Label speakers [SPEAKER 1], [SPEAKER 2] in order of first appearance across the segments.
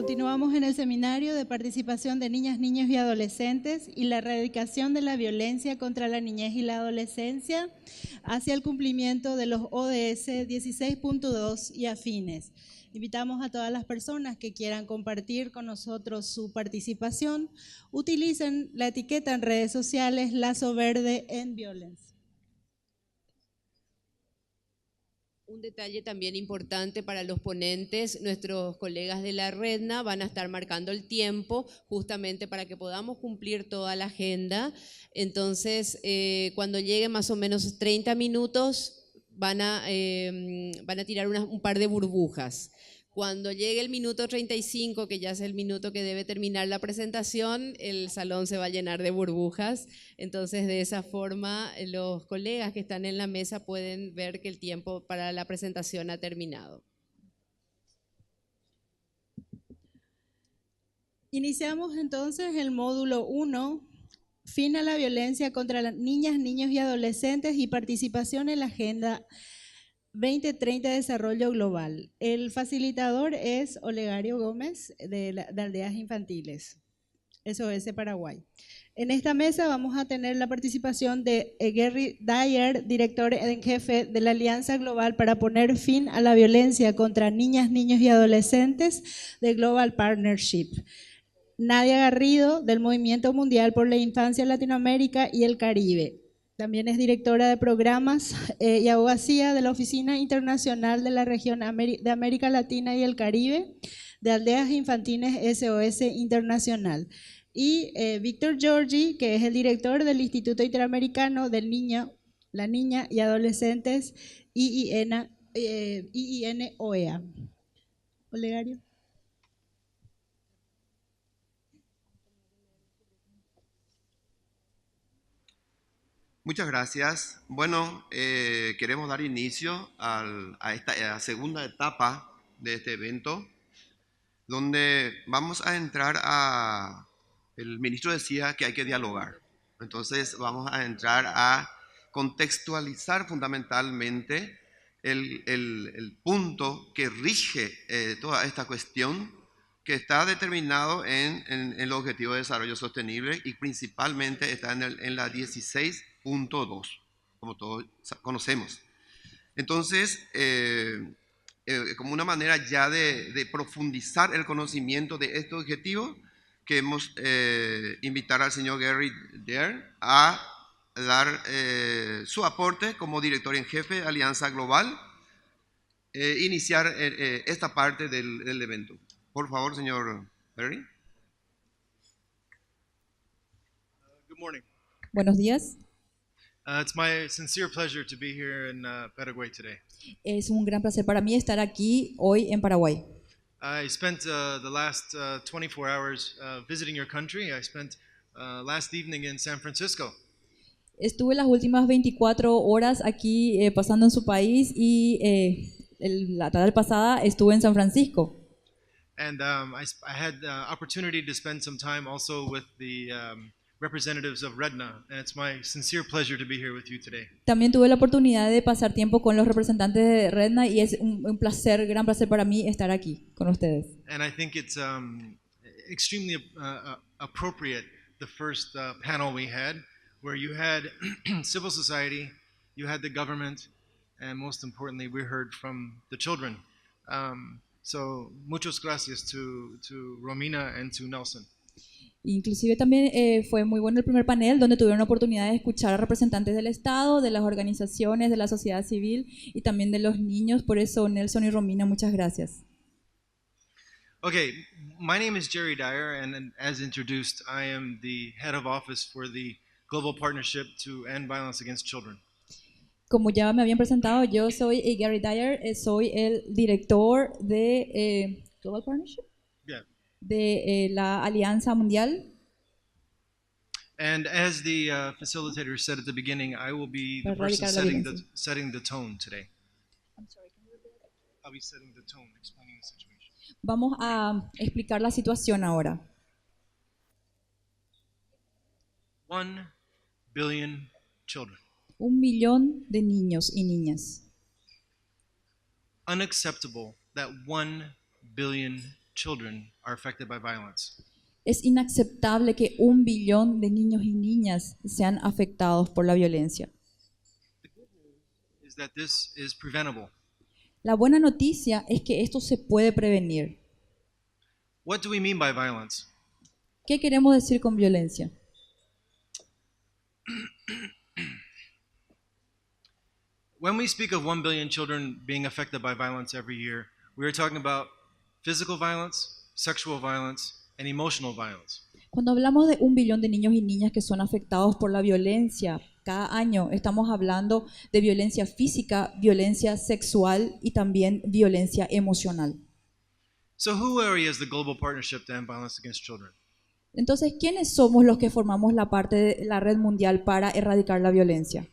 [SPEAKER 1] Continuamos en el seminario de participación de niñas, niños y adolescentes y la erradicación de la violencia contra la niñez y la adolescencia hacia el cumplimiento de los ODS 16.2 y afines. Invitamos a todas las personas que quieran compartir con nosotros su participación. Utilicen la etiqueta en redes sociales Lazo Verde End Violence.
[SPEAKER 2] Un detalle también importante para los ponentes, nuestros colegas de la Redna van a estar marcando el tiempo justamente para que podamos cumplir toda la agenda. Entonces, cuando llegue más o menos 30 minutos, van a tirar un par de burbujas. Cuando llegue el minuto 35, que ya es el minuto que debe terminar la presentación, el salón se va a llenar de burbujas. Entonces, de esa forma, los colegas que están en la mesa pueden ver que el tiempo para la presentación ha terminado.
[SPEAKER 1] Iniciamos entonces el módulo 1, fin a la violencia contra las niñas, niños y adolescentes y participación en la Agenda 2030 de Desarrollo Global. El facilitador es Olegario Gómez de Aldeas Infantiles, SOS Paraguay. En esta mesa vamos a tener la participación de Gary Dyer, director en jefe de la Alianza Global para poner fin a la violencia contra niñas, niños y adolescentes de Global Partnership. Nadia Garrido, del Movimiento Mundial por la Infancia en Latinoamérica y el Caribe. También es directora de programas y abogacía de la Oficina Internacional de la Región de América Latina y el Caribe, de Aldeas Infantiles SOS Internacional. Y Víctor Giorgi, que es el director del Instituto Interamericano del Niño, la Niña y Adolescentes IINOEA. Olegario.
[SPEAKER 3] Muchas gracias. Bueno, queremos dar inicio a esta segunda etapa de este evento, donde vamos a entrar a... El ministro decía que hay que dialogar. Entonces vamos a entrar a contextualizar fundamentalmente el punto que rige toda esta cuestión, que está determinado en el Objetivo de Desarrollo Sostenible y principalmente está en la 16.2, como todos conocemos. Entonces, como una manera ya de profundizar el conocimiento de este objetivo, queremos invitar al señor Gary Dyer a dar su aporte como director en jefe de Alianza Global, iniciar esta parte del evento. Por favor, señor Gary.
[SPEAKER 4] Good morning.
[SPEAKER 5] Buenos días.
[SPEAKER 4] It's my sincere pleasure to be here in Paraguay today.
[SPEAKER 5] Es un gran placer para mí estar aquí hoy en Paraguay.
[SPEAKER 4] I spent the last 24 hours visiting your country. I spent last evening in San Francisco.
[SPEAKER 5] Estuve las últimas 24 horas aquí pasando en su país y la tarde pasada estuve en San Francisco.
[SPEAKER 4] And I had the opportunity to spend some time also with the representatives of Redna, and it's my sincere pleasure to be here with you today.
[SPEAKER 5] También tuve la oportunidad de pasar tiempo con los representantes de Redna y es un placer, gran placer para mí estar aquí con ustedes.
[SPEAKER 4] And I think it's extremely appropriate, the first panel we had, where you had civil society, you had the government, and most importantly, we heard from the children. So, muchas gracias to Romina and to Nelson.
[SPEAKER 5] Inclusive también fue muy bueno el primer panel donde tuvieron la oportunidad de escuchar a representantes del Estado, de las organizaciones, de la sociedad civil y también de los niños. Por eso, Nelson y Romina, muchas gracias.
[SPEAKER 4] Okay, my name is Jerry Dyer, and as introduced, I am the head of office for the Global Partnership to End Violence Against Children.
[SPEAKER 5] Como ya me habían presentado, yo soy Gary Dyer, soy el director de Global Partnership,
[SPEAKER 4] Yeah.
[SPEAKER 5] de la Alianza Mundial.
[SPEAKER 4] And as the facilitator said at the beginning, I will be the
[SPEAKER 5] Para
[SPEAKER 4] person
[SPEAKER 5] erradicar la
[SPEAKER 4] setting the tone today.
[SPEAKER 5] I'm sorry, can you repeat that?
[SPEAKER 4] I'll be setting the tone, explaining the situation.
[SPEAKER 5] Vamos a explicar la situación ahora.
[SPEAKER 4] 1 billion children.
[SPEAKER 5] 1 millón de niños y niñas.
[SPEAKER 4] Unacceptable that 1 billion children are affected by violence.
[SPEAKER 5] Es inaceptable que 1 billón de niños y niñas sean afectados por la violencia.
[SPEAKER 4] Is that this is preventable.
[SPEAKER 5] La buena noticia es que esto se puede prevenir.
[SPEAKER 4] What do we mean by violence?
[SPEAKER 5] ¿Qué queremos decir con violencia?
[SPEAKER 4] When we speak of 1 billion children being affected by violence every year, we are talking about physical violence, sexual violence, and emotional violence.
[SPEAKER 5] Cuando hablamos de 1 billón de niños y niñas que son afectados por la violencia cada año, estamos hablando de violencia física, violencia sexual y también violencia emocional.
[SPEAKER 4] So who are we as the Global Partnership to End Violence Against Children?
[SPEAKER 5] Entonces, ¿quiénes somos los que formamos la parte de la red mundial para erradicar la violencia?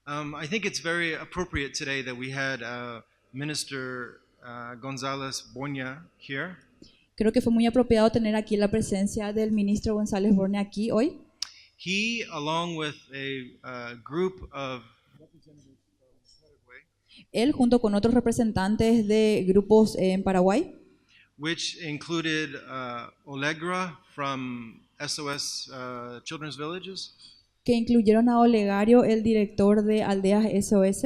[SPEAKER 4] I think it's very appropriate today that we had Minister González Boña here.
[SPEAKER 5] Creo que fue muy apropiado tener aquí la presencia del ministro González Borne aquí hoy.
[SPEAKER 4] He, along with a group of
[SPEAKER 5] Él, junto con otros representantes de grupos en Paraguay,
[SPEAKER 4] which included Olegra from SOS Children's Villages,
[SPEAKER 5] que incluyeron a Olegario, el director de Aldeas SOS,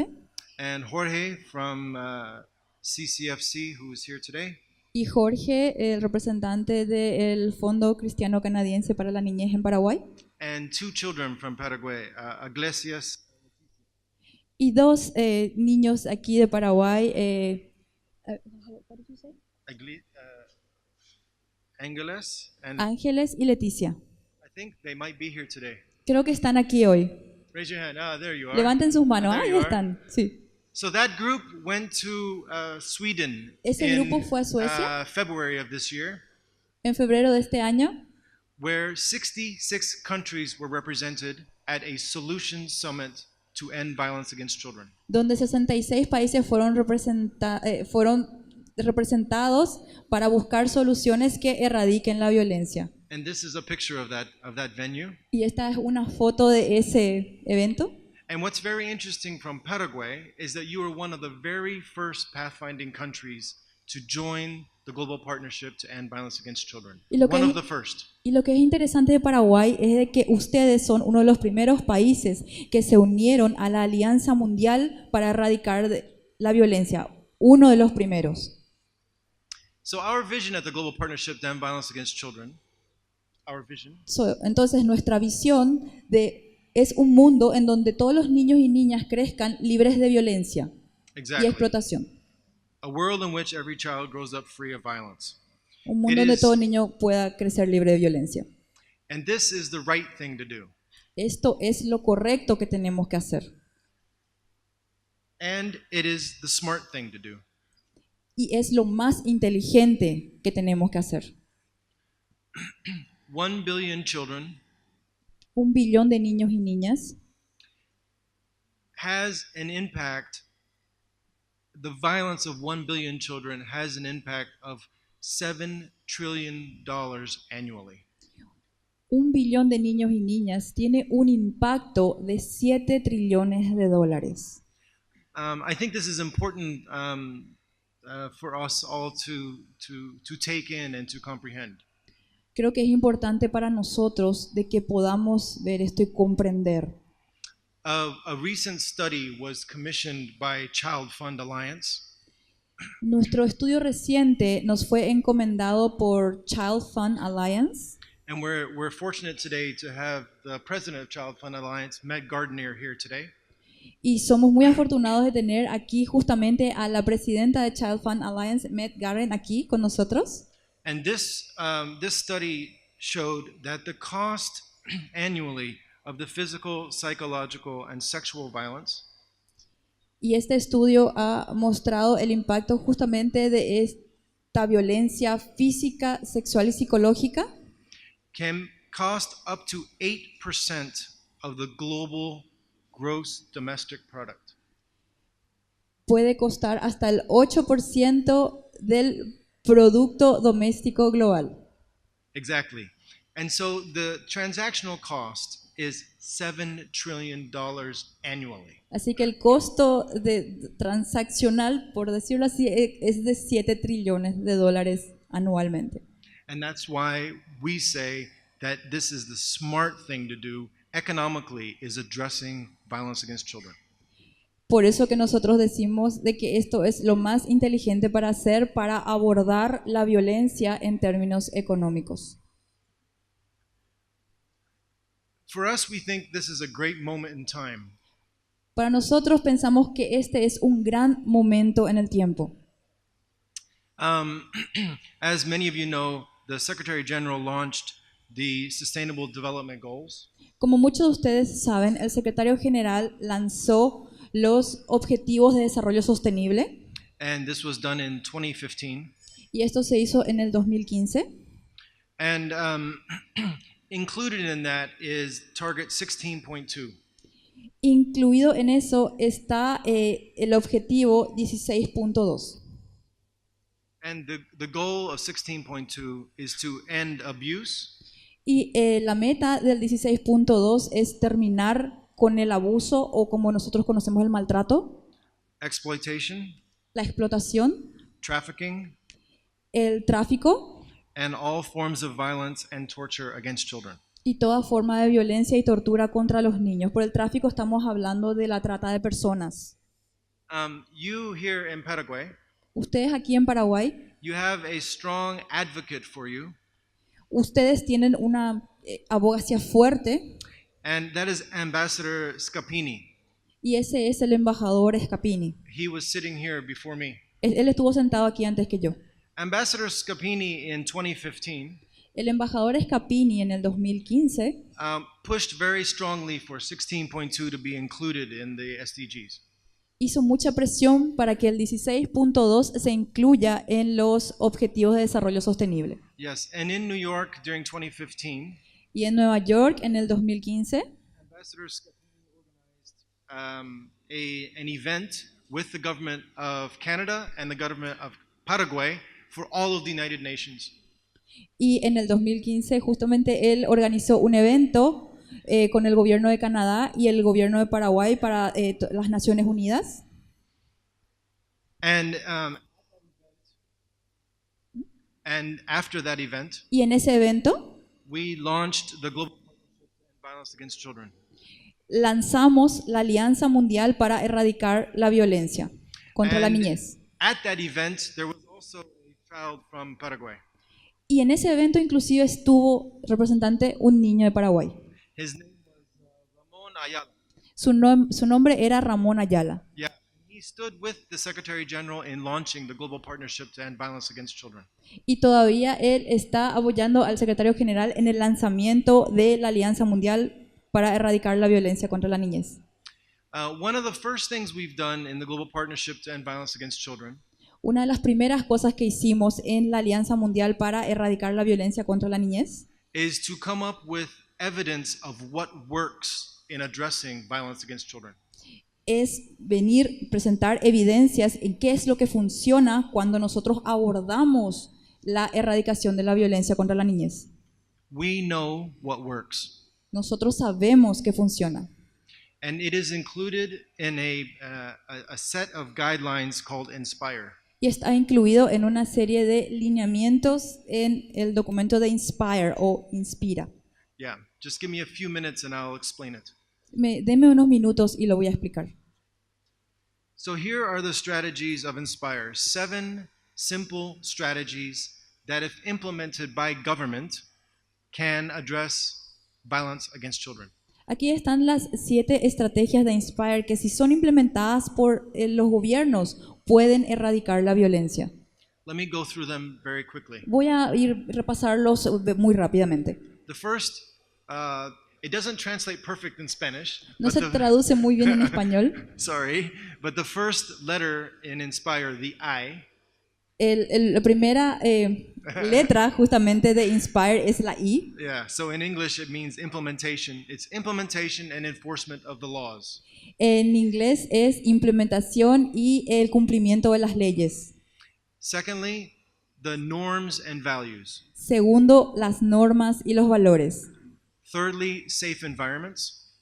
[SPEAKER 4] and Jorge from CCFC, who is here today,
[SPEAKER 5] y Jorge, el representante del Fondo Cristiano Canadiense para la Niñez en Paraguay,
[SPEAKER 4] and 2 children from Paraguay, Iglesias
[SPEAKER 5] y 2 niños aquí de Paraguay.
[SPEAKER 4] Angeles, and
[SPEAKER 5] Ángeles y Leticia.
[SPEAKER 4] I think they might be here today.
[SPEAKER 5] Creo que están aquí hoy.
[SPEAKER 4] Raise your hand. Ah, there you are.
[SPEAKER 5] Levanten sus manos.
[SPEAKER 4] There
[SPEAKER 5] Ahí
[SPEAKER 4] you are.
[SPEAKER 5] están. Sí.
[SPEAKER 4] So that group went to Sweden
[SPEAKER 5] Ese
[SPEAKER 4] in
[SPEAKER 5] grupo fue a Suecia
[SPEAKER 4] February of this year,
[SPEAKER 5] en febrero de este año,
[SPEAKER 4] where 66 countries were represented at a solution summit to end violence against children.
[SPEAKER 5] donde 66 países fueron representados para buscar soluciones que erradiquen la violencia.
[SPEAKER 4] And this is a picture of that venue.
[SPEAKER 5] Y esta es una foto de ese evento.
[SPEAKER 4] And what's very interesting from Paraguay is that you were one of the very first pathfinding countries to join the Global Partnership to End Violence Against Children.
[SPEAKER 5] Y lo que
[SPEAKER 4] One
[SPEAKER 5] es-
[SPEAKER 4] of the first.
[SPEAKER 5] Y lo que es interesante de Paraguay es de que ustedes son uno de los primeros países que se unieron a la Alianza Mundial para erradicar la violencia. Uno de los primeros.
[SPEAKER 4] So our vision at the Global Partnership to End Violence Against Children, our vision
[SPEAKER 5] Entonces nuestra visión es un mundo en donde todos los niños y niñas crezcan libres de violencia y
[SPEAKER 4] exactly.
[SPEAKER 5] explotación.
[SPEAKER 4] A world in which every child grows up free of violence.
[SPEAKER 5] Un mundo
[SPEAKER 4] It
[SPEAKER 5] donde
[SPEAKER 4] is-
[SPEAKER 5] todo niño pueda crecer libre de violencia.
[SPEAKER 4] And this is the right thing to do.
[SPEAKER 5] Esto es lo correcto que tenemos que hacer.
[SPEAKER 4] And it is the smart thing to do.
[SPEAKER 5] Y es lo más inteligente que tenemos que hacer.
[SPEAKER 4] 1 billion children
[SPEAKER 5] 1 billón de niños y niñas
[SPEAKER 4] has an impact, the violence of 1 billion children has an impact of $7 trillion annually.
[SPEAKER 5] 1 billón de niños y niñas tiene un impacto de 7 trillones de dólares.
[SPEAKER 4] I think this is important for us all to take in and to comprehend.
[SPEAKER 5] Creo que es importante para nosotros de que podamos ver esto y comprender.
[SPEAKER 4] A recent study was commissioned by Child Fund Alliance,
[SPEAKER 5] Nuestro estudio reciente nos fue encomendado por Child Fund Alliance
[SPEAKER 4] and we're fortunate today to have the president of Child Fund Alliance, Meg Gardner, here today.
[SPEAKER 5] y somos muy afortunados de tener aquí justamente a la presidenta de Child Fund Alliance, Meg Garren, aquí con nosotros.
[SPEAKER 4] And this study showed that the cost annually of the physical, psychological, and sexual violence
[SPEAKER 5] Y este estudio ha mostrado el impacto justamente de esta violencia física, sexual y psicológica
[SPEAKER 4] can cost up to 8% of the global gross domestic product.
[SPEAKER 5] puede costar hasta el 8% del Producto Doméstico Global.
[SPEAKER 4] Exactly. And so the transactional cost is $7 trillion annually.
[SPEAKER 5] Así que el costo transaccional, por decirlo así, es de 7 trillones de dólares anualmente.
[SPEAKER 4] And that's why we say that this is the smart thing to do economically, is addressing violence against children.
[SPEAKER 5] Por eso que nosotros decimos de que esto es lo más inteligente para hacer para abordar la violencia en términos económicos.
[SPEAKER 4] For us, we think this is a great moment in time.
[SPEAKER 5] Para nosotros pensamos que este es un gran momento en el tiempo.
[SPEAKER 4] As many of you know, the Secretary General launched the Sustainable Development Goals.
[SPEAKER 5] Como muchos de ustedes saben, el secretario general lanzó los Objetivos de Desarrollo Sostenible
[SPEAKER 4] And this was done in 2015.
[SPEAKER 5] y esto se hizo en el 2015.
[SPEAKER 4] And included in that is Target 16.2.
[SPEAKER 5] Incluido en eso está el objetivo 16.2.
[SPEAKER 4] And the goal of 16.2 is to end abuse,
[SPEAKER 5] Y la meta del 16.2 es terminar con el abuso o como nosotros conocemos el maltrato,
[SPEAKER 4] exploitation,
[SPEAKER 5] la explotación,
[SPEAKER 4] trafficking,
[SPEAKER 5] el tráfico
[SPEAKER 4] and all forms of violence and torture against children.
[SPEAKER 5] y toda forma de violencia y tortura contra los niños. Por el tráfico estamos hablando de la trata de personas.
[SPEAKER 4] You here in Paraguay,
[SPEAKER 5] Ustedes aquí en Paraguay,
[SPEAKER 4] you have a strong advocate for you,
[SPEAKER 5] ustedes tienen una abogacía fuerte
[SPEAKER 4] and that is Ambassador Scapini.
[SPEAKER 5] y ese es el embajador Scapini.
[SPEAKER 4] He was sitting here before me.
[SPEAKER 5] Él estuvo sentado aquí antes que yo.
[SPEAKER 4] Ambassador Scapini in 2015
[SPEAKER 5] El embajador Scapini en el 2015
[SPEAKER 4] pushed very strongly for 16.2 to be included in the SDGs.
[SPEAKER 5] hizo mucha presión para que el 16.2 se incluya en los Objetivos de Desarrollo Sostenible.
[SPEAKER 4] Yes, and in New York during 2015,
[SPEAKER 5] Y en Nueva York en el 2015,
[SPEAKER 4] Ambassador Scapini organized an event with the government of Canada and the government of Paraguay for all of the United Nations.
[SPEAKER 5] y en el 2015 justamente él organizó un evento con el gobierno de Canadá y el gobierno de Paraguay para las Naciones Unidas.
[SPEAKER 4] And after that event,
[SPEAKER 5] Y en ese evento
[SPEAKER 4] we launched the Global Partnership to End Violence Against Children.
[SPEAKER 5] lanzamos la Alianza Mundial para Erradicar la Violencia contra la
[SPEAKER 4] And
[SPEAKER 5] Niñez.
[SPEAKER 4] At that event, there was also a child from Paraguay.
[SPEAKER 5] Y en ese evento inclusive estuvo representante un niño de Paraguay.
[SPEAKER 4] His name was Ramon Ayala.
[SPEAKER 5] Su nombre era Ramón Ayala.
[SPEAKER 4] Yeah, he stood with the Secretary General in launching the Global Partnership to End Violence Against Children.
[SPEAKER 5] Y todavía él está apoyando al secretario general en el lanzamiento de la Alianza Mundial para Erradicar la Violencia contra la Niñez.
[SPEAKER 4] One of the first things we've done in the Global Partnership to End Violence Against Children
[SPEAKER 5] Una de las primeras cosas que hicimos en la Alianza Mundial para Erradicar la Violencia contra la Niñez
[SPEAKER 4] is to come up with evidence of what works in addressing violence against children.
[SPEAKER 5] es venir, presentar evidencias en qué es lo que funciona cuando nosotros abordamos la erradicación de la violencia contra la niñez.
[SPEAKER 4] We know what works,
[SPEAKER 5] Nosotros sabemos que funciona.
[SPEAKER 4] and it is included in a set of guidelines called INSPIRE.
[SPEAKER 5] Y está incluido en una serie de lineamientos en el documento de Inspire o Inspira.
[SPEAKER 4] Yeah, just give me a few minutes and I'll explain it.
[SPEAKER 5] Deme unos minutos y lo voy a explicar.
[SPEAKER 4] So here are the strategies of INSPIRE, 7 simple strategies that if implemented by government can address violence against children.
[SPEAKER 5] Aquí están las 7 estrategias de Inspire que si son implementadas por los gobiernos pueden erradicar la violencia.
[SPEAKER 4] Let me go through them very quickly.
[SPEAKER 5] Voy a repasarlos muy rápidamente.
[SPEAKER 4] The first, it doesn't translate perfect in Spanish.
[SPEAKER 5] No
[SPEAKER 4] but
[SPEAKER 5] se traduce muy bien en español.
[SPEAKER 4] sorry, but the first letter in INSPIRE, the I,
[SPEAKER 5] La primera letra justamente de Inspire es la I.
[SPEAKER 4] yeah, so in English it means implementation. It's implementation and enforcement of the laws.
[SPEAKER 5] En inglés es implementación y el cumplimiento de las leyes.
[SPEAKER 4] Secondly, the norms and values.
[SPEAKER 5] Segundo, las normas y los valores.
[SPEAKER 4] Thirdly, safe environments.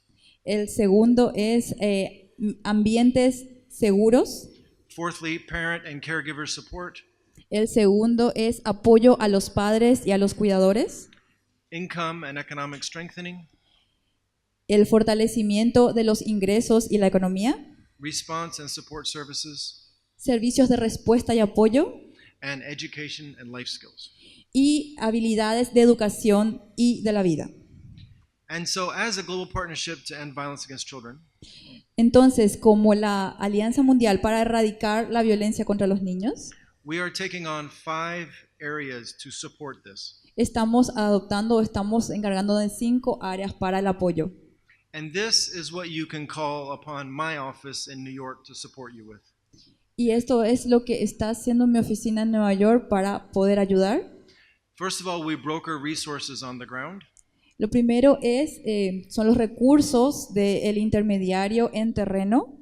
[SPEAKER 5] El segundo es ambientes seguros.
[SPEAKER 4] Fourthly, parent and caregiver support.
[SPEAKER 5] El segundo es apoyo a los padres y a los cuidadores.
[SPEAKER 4] income and economic strengthening,
[SPEAKER 5] El fortalecimiento de los ingresos y la economía.
[SPEAKER 4] response and support services,
[SPEAKER 5] Servicios de respuesta y apoyo.
[SPEAKER 4] and education and life skills.
[SPEAKER 5] Y habilidades de educación y de la vida.
[SPEAKER 4] And so, as a global partnership to end violence against children,
[SPEAKER 5] Entonces, como la Alianza Mundial para Erradicar la Violencia contra los Niños,
[SPEAKER 4] we are taking on 5 areas to support this.
[SPEAKER 5] estamos encargando de 5 áreas para el apoyo.
[SPEAKER 4] And this is what you can call upon my office in New York to support you with.
[SPEAKER 5] Y esto es lo que está haciendo mi oficina en Nueva York para poder ayudar.
[SPEAKER 4] First of all, we broker resources on the ground.
[SPEAKER 5] Lo primero son los recursos del intermediario en terreno.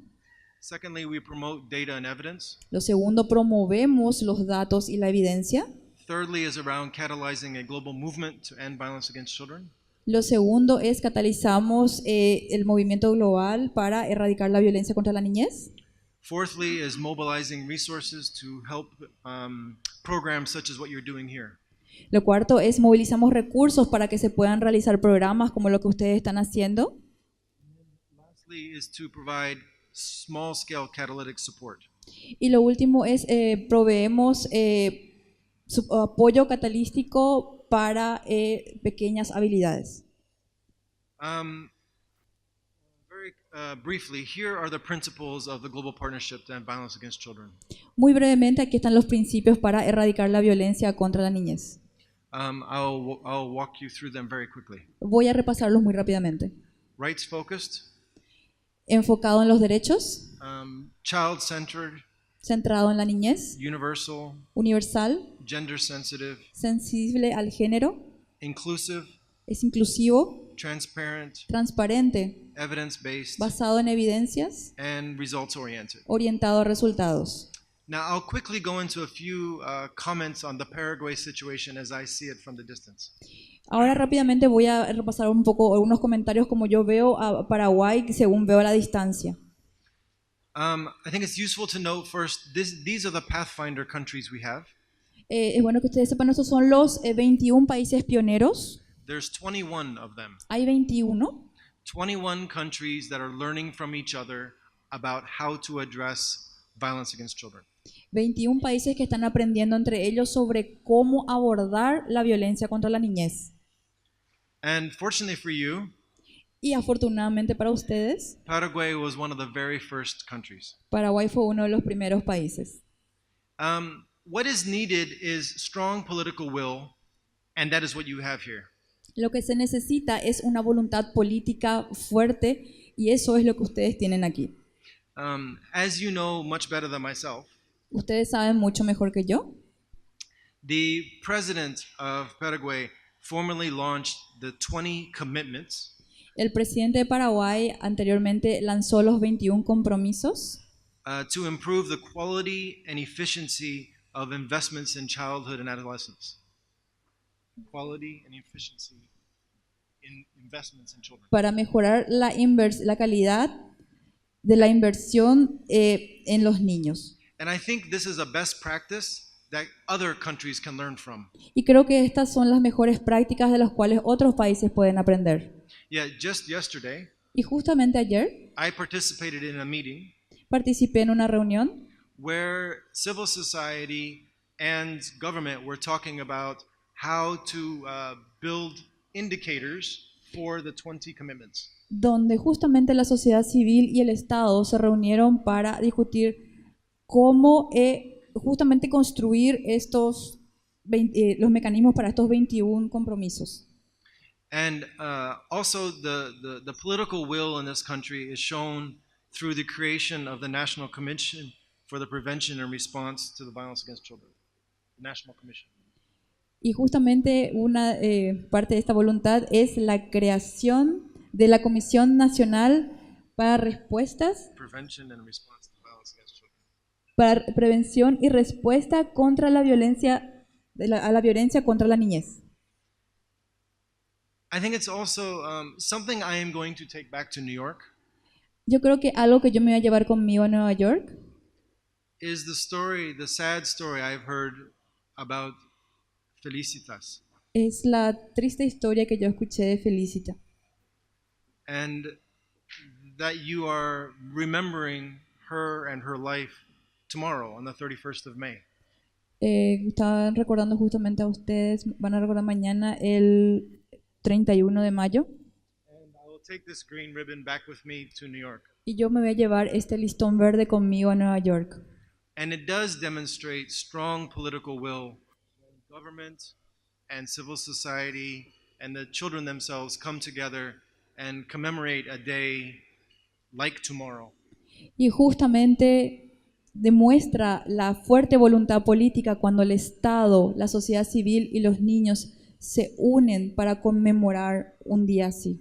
[SPEAKER 4] Secondly, we promote data and evidence.
[SPEAKER 5] Lo segundo, promovemos los datos y la evidencia.
[SPEAKER 4] Thirdly is around catalyzing a global movement to end violence against children.
[SPEAKER 5] Lo segundo es catalizamos el movimiento global para erradicar la violencia contra la niñez.
[SPEAKER 4] Fourthly is mobilizing resources to help programs such as what you're doing here.
[SPEAKER 5] Lo cuarto es movilizamos recursos para que se puedan realizar programas como lo que ustedes están haciendo.
[SPEAKER 4] Lastly is to provide small-scale catalytic support.
[SPEAKER 5] Y lo último es proveemos apoyo catalítico para pequeñas habilidades.
[SPEAKER 4] Very briefly, here are the principles of the Global Partnership to End Violence Against Children.
[SPEAKER 5] Muy brevemente, aquí están los principios para erradicar la violencia contra la niñez.
[SPEAKER 4] I'll walk you through them very quickly.
[SPEAKER 5] Voy a repasarlos muy rápidamente.
[SPEAKER 4] Rights focused,
[SPEAKER 5] Enfocado en los derechos,
[SPEAKER 4] child centered,
[SPEAKER 5] centrado en la niñez,
[SPEAKER 4] universal,
[SPEAKER 5] universal,
[SPEAKER 4] gender sensitive,
[SPEAKER 5] sensible al género,
[SPEAKER 4] inclusive,
[SPEAKER 5] es inclusivo,
[SPEAKER 4] transparent,
[SPEAKER 5] transparente,
[SPEAKER 4] evidence based,
[SPEAKER 5] basado en evidencias,
[SPEAKER 4] and results oriented.
[SPEAKER 5] orientado a resultados.
[SPEAKER 4] Now, I'll quickly go into a few comments on the Paraguay situation as I see it from the distance.
[SPEAKER 5] Ahora rápidamente voy a repasar un poco algunos comentarios como yo veo a Paraguay según veo a la distancia.
[SPEAKER 4] I think it's useful to note first, these are the pathfinder countries we have.
[SPEAKER 5] Es bueno que ustedes sepan, estos son los 21 países pioneros.
[SPEAKER 4] There's 21 of them.
[SPEAKER 5] Hay 21.
[SPEAKER 4] 21 countries that are learning from each other about how to address violence against children.
[SPEAKER 5] 21 países que están aprendiendo entre ellos sobre cómo abordar la violencia contra la niñez.
[SPEAKER 4] And fortunately for you,
[SPEAKER 5] Y afortunadamente para ustedes,
[SPEAKER 4] Paraguay was one of the very first countries.
[SPEAKER 5] Paraguay fue uno de los primeros países.
[SPEAKER 4] What is needed is strong political will, and that is what you have here.
[SPEAKER 5] Lo que se necesita es una voluntad política fuerte y eso es lo que ustedes tienen aquí.
[SPEAKER 4] As you know much better than myself,
[SPEAKER 5] Ustedes saben mucho mejor que yo.
[SPEAKER 4] the president of Paraguay formally launched the 20 commitments
[SPEAKER 5] El presidente de Paraguay anteriormente lanzó los 21 compromisos
[SPEAKER 4] to improve the quality and efficiency of investments in childhood and adolescence. Quality and efficiency in investments in children.
[SPEAKER 5] para mejorar la calidad de la inversión en los niños.
[SPEAKER 4] And I think this is a best practice that other countries can learn from.
[SPEAKER 5] Y creo que estas son las mejores prácticas de las cuales otros países pueden aprender.
[SPEAKER 4] Yeah, just yesterday,
[SPEAKER 5] Y justamente ayer
[SPEAKER 4] I participated in a meeting
[SPEAKER 5] participé en una reunión
[SPEAKER 4] where civil society and government were talking about how to build indicators for the 20 commitments.
[SPEAKER 5] donde justamente la sociedad civil y el Estado se reunieron para discutir cómo justamente construir los mecanismos para estos 21 compromisos.
[SPEAKER 4] And also the political will in this country is shown through the creation of the National Commission for the Prevention and Response to the Violence Against Children. The National Commission.
[SPEAKER 5] Y justamente una parte de esta voluntad es la creación de la Comisión Nacional para Respuestas,
[SPEAKER 4] Prevention and Response to Violence Against Children.
[SPEAKER 5] para prevención y respuesta contra la violencia, a la violencia contra la niñez.
[SPEAKER 4] I think it's also something I am going to take back to New York
[SPEAKER 5] Yo creo que algo que yo me voy a llevar conmigo a Nueva York
[SPEAKER 4] is the story, the sad story I've heard about Felicitas.
[SPEAKER 5] Es la triste historia que yo escuché de Felicita.
[SPEAKER 4] And that you are remembering her and her life tomorrow on the 31st of May.
[SPEAKER 5] Estaban recordando justamente a ustedes, van a recordar mañana el 31 de mayo.
[SPEAKER 4] And I will take this green ribbon back with me to New York.
[SPEAKER 5] Y yo me voy a llevar este listón verde conmigo a Nueva York.
[SPEAKER 4] And it does demonstrate strong political will when government and civil society and the children themselves come together and commemorate a day like tomorrow.
[SPEAKER 5] Y justamente demuestra la fuerte voluntad política cuando el Estado, la sociedad civil y los niños se unen para conmemorar un día así.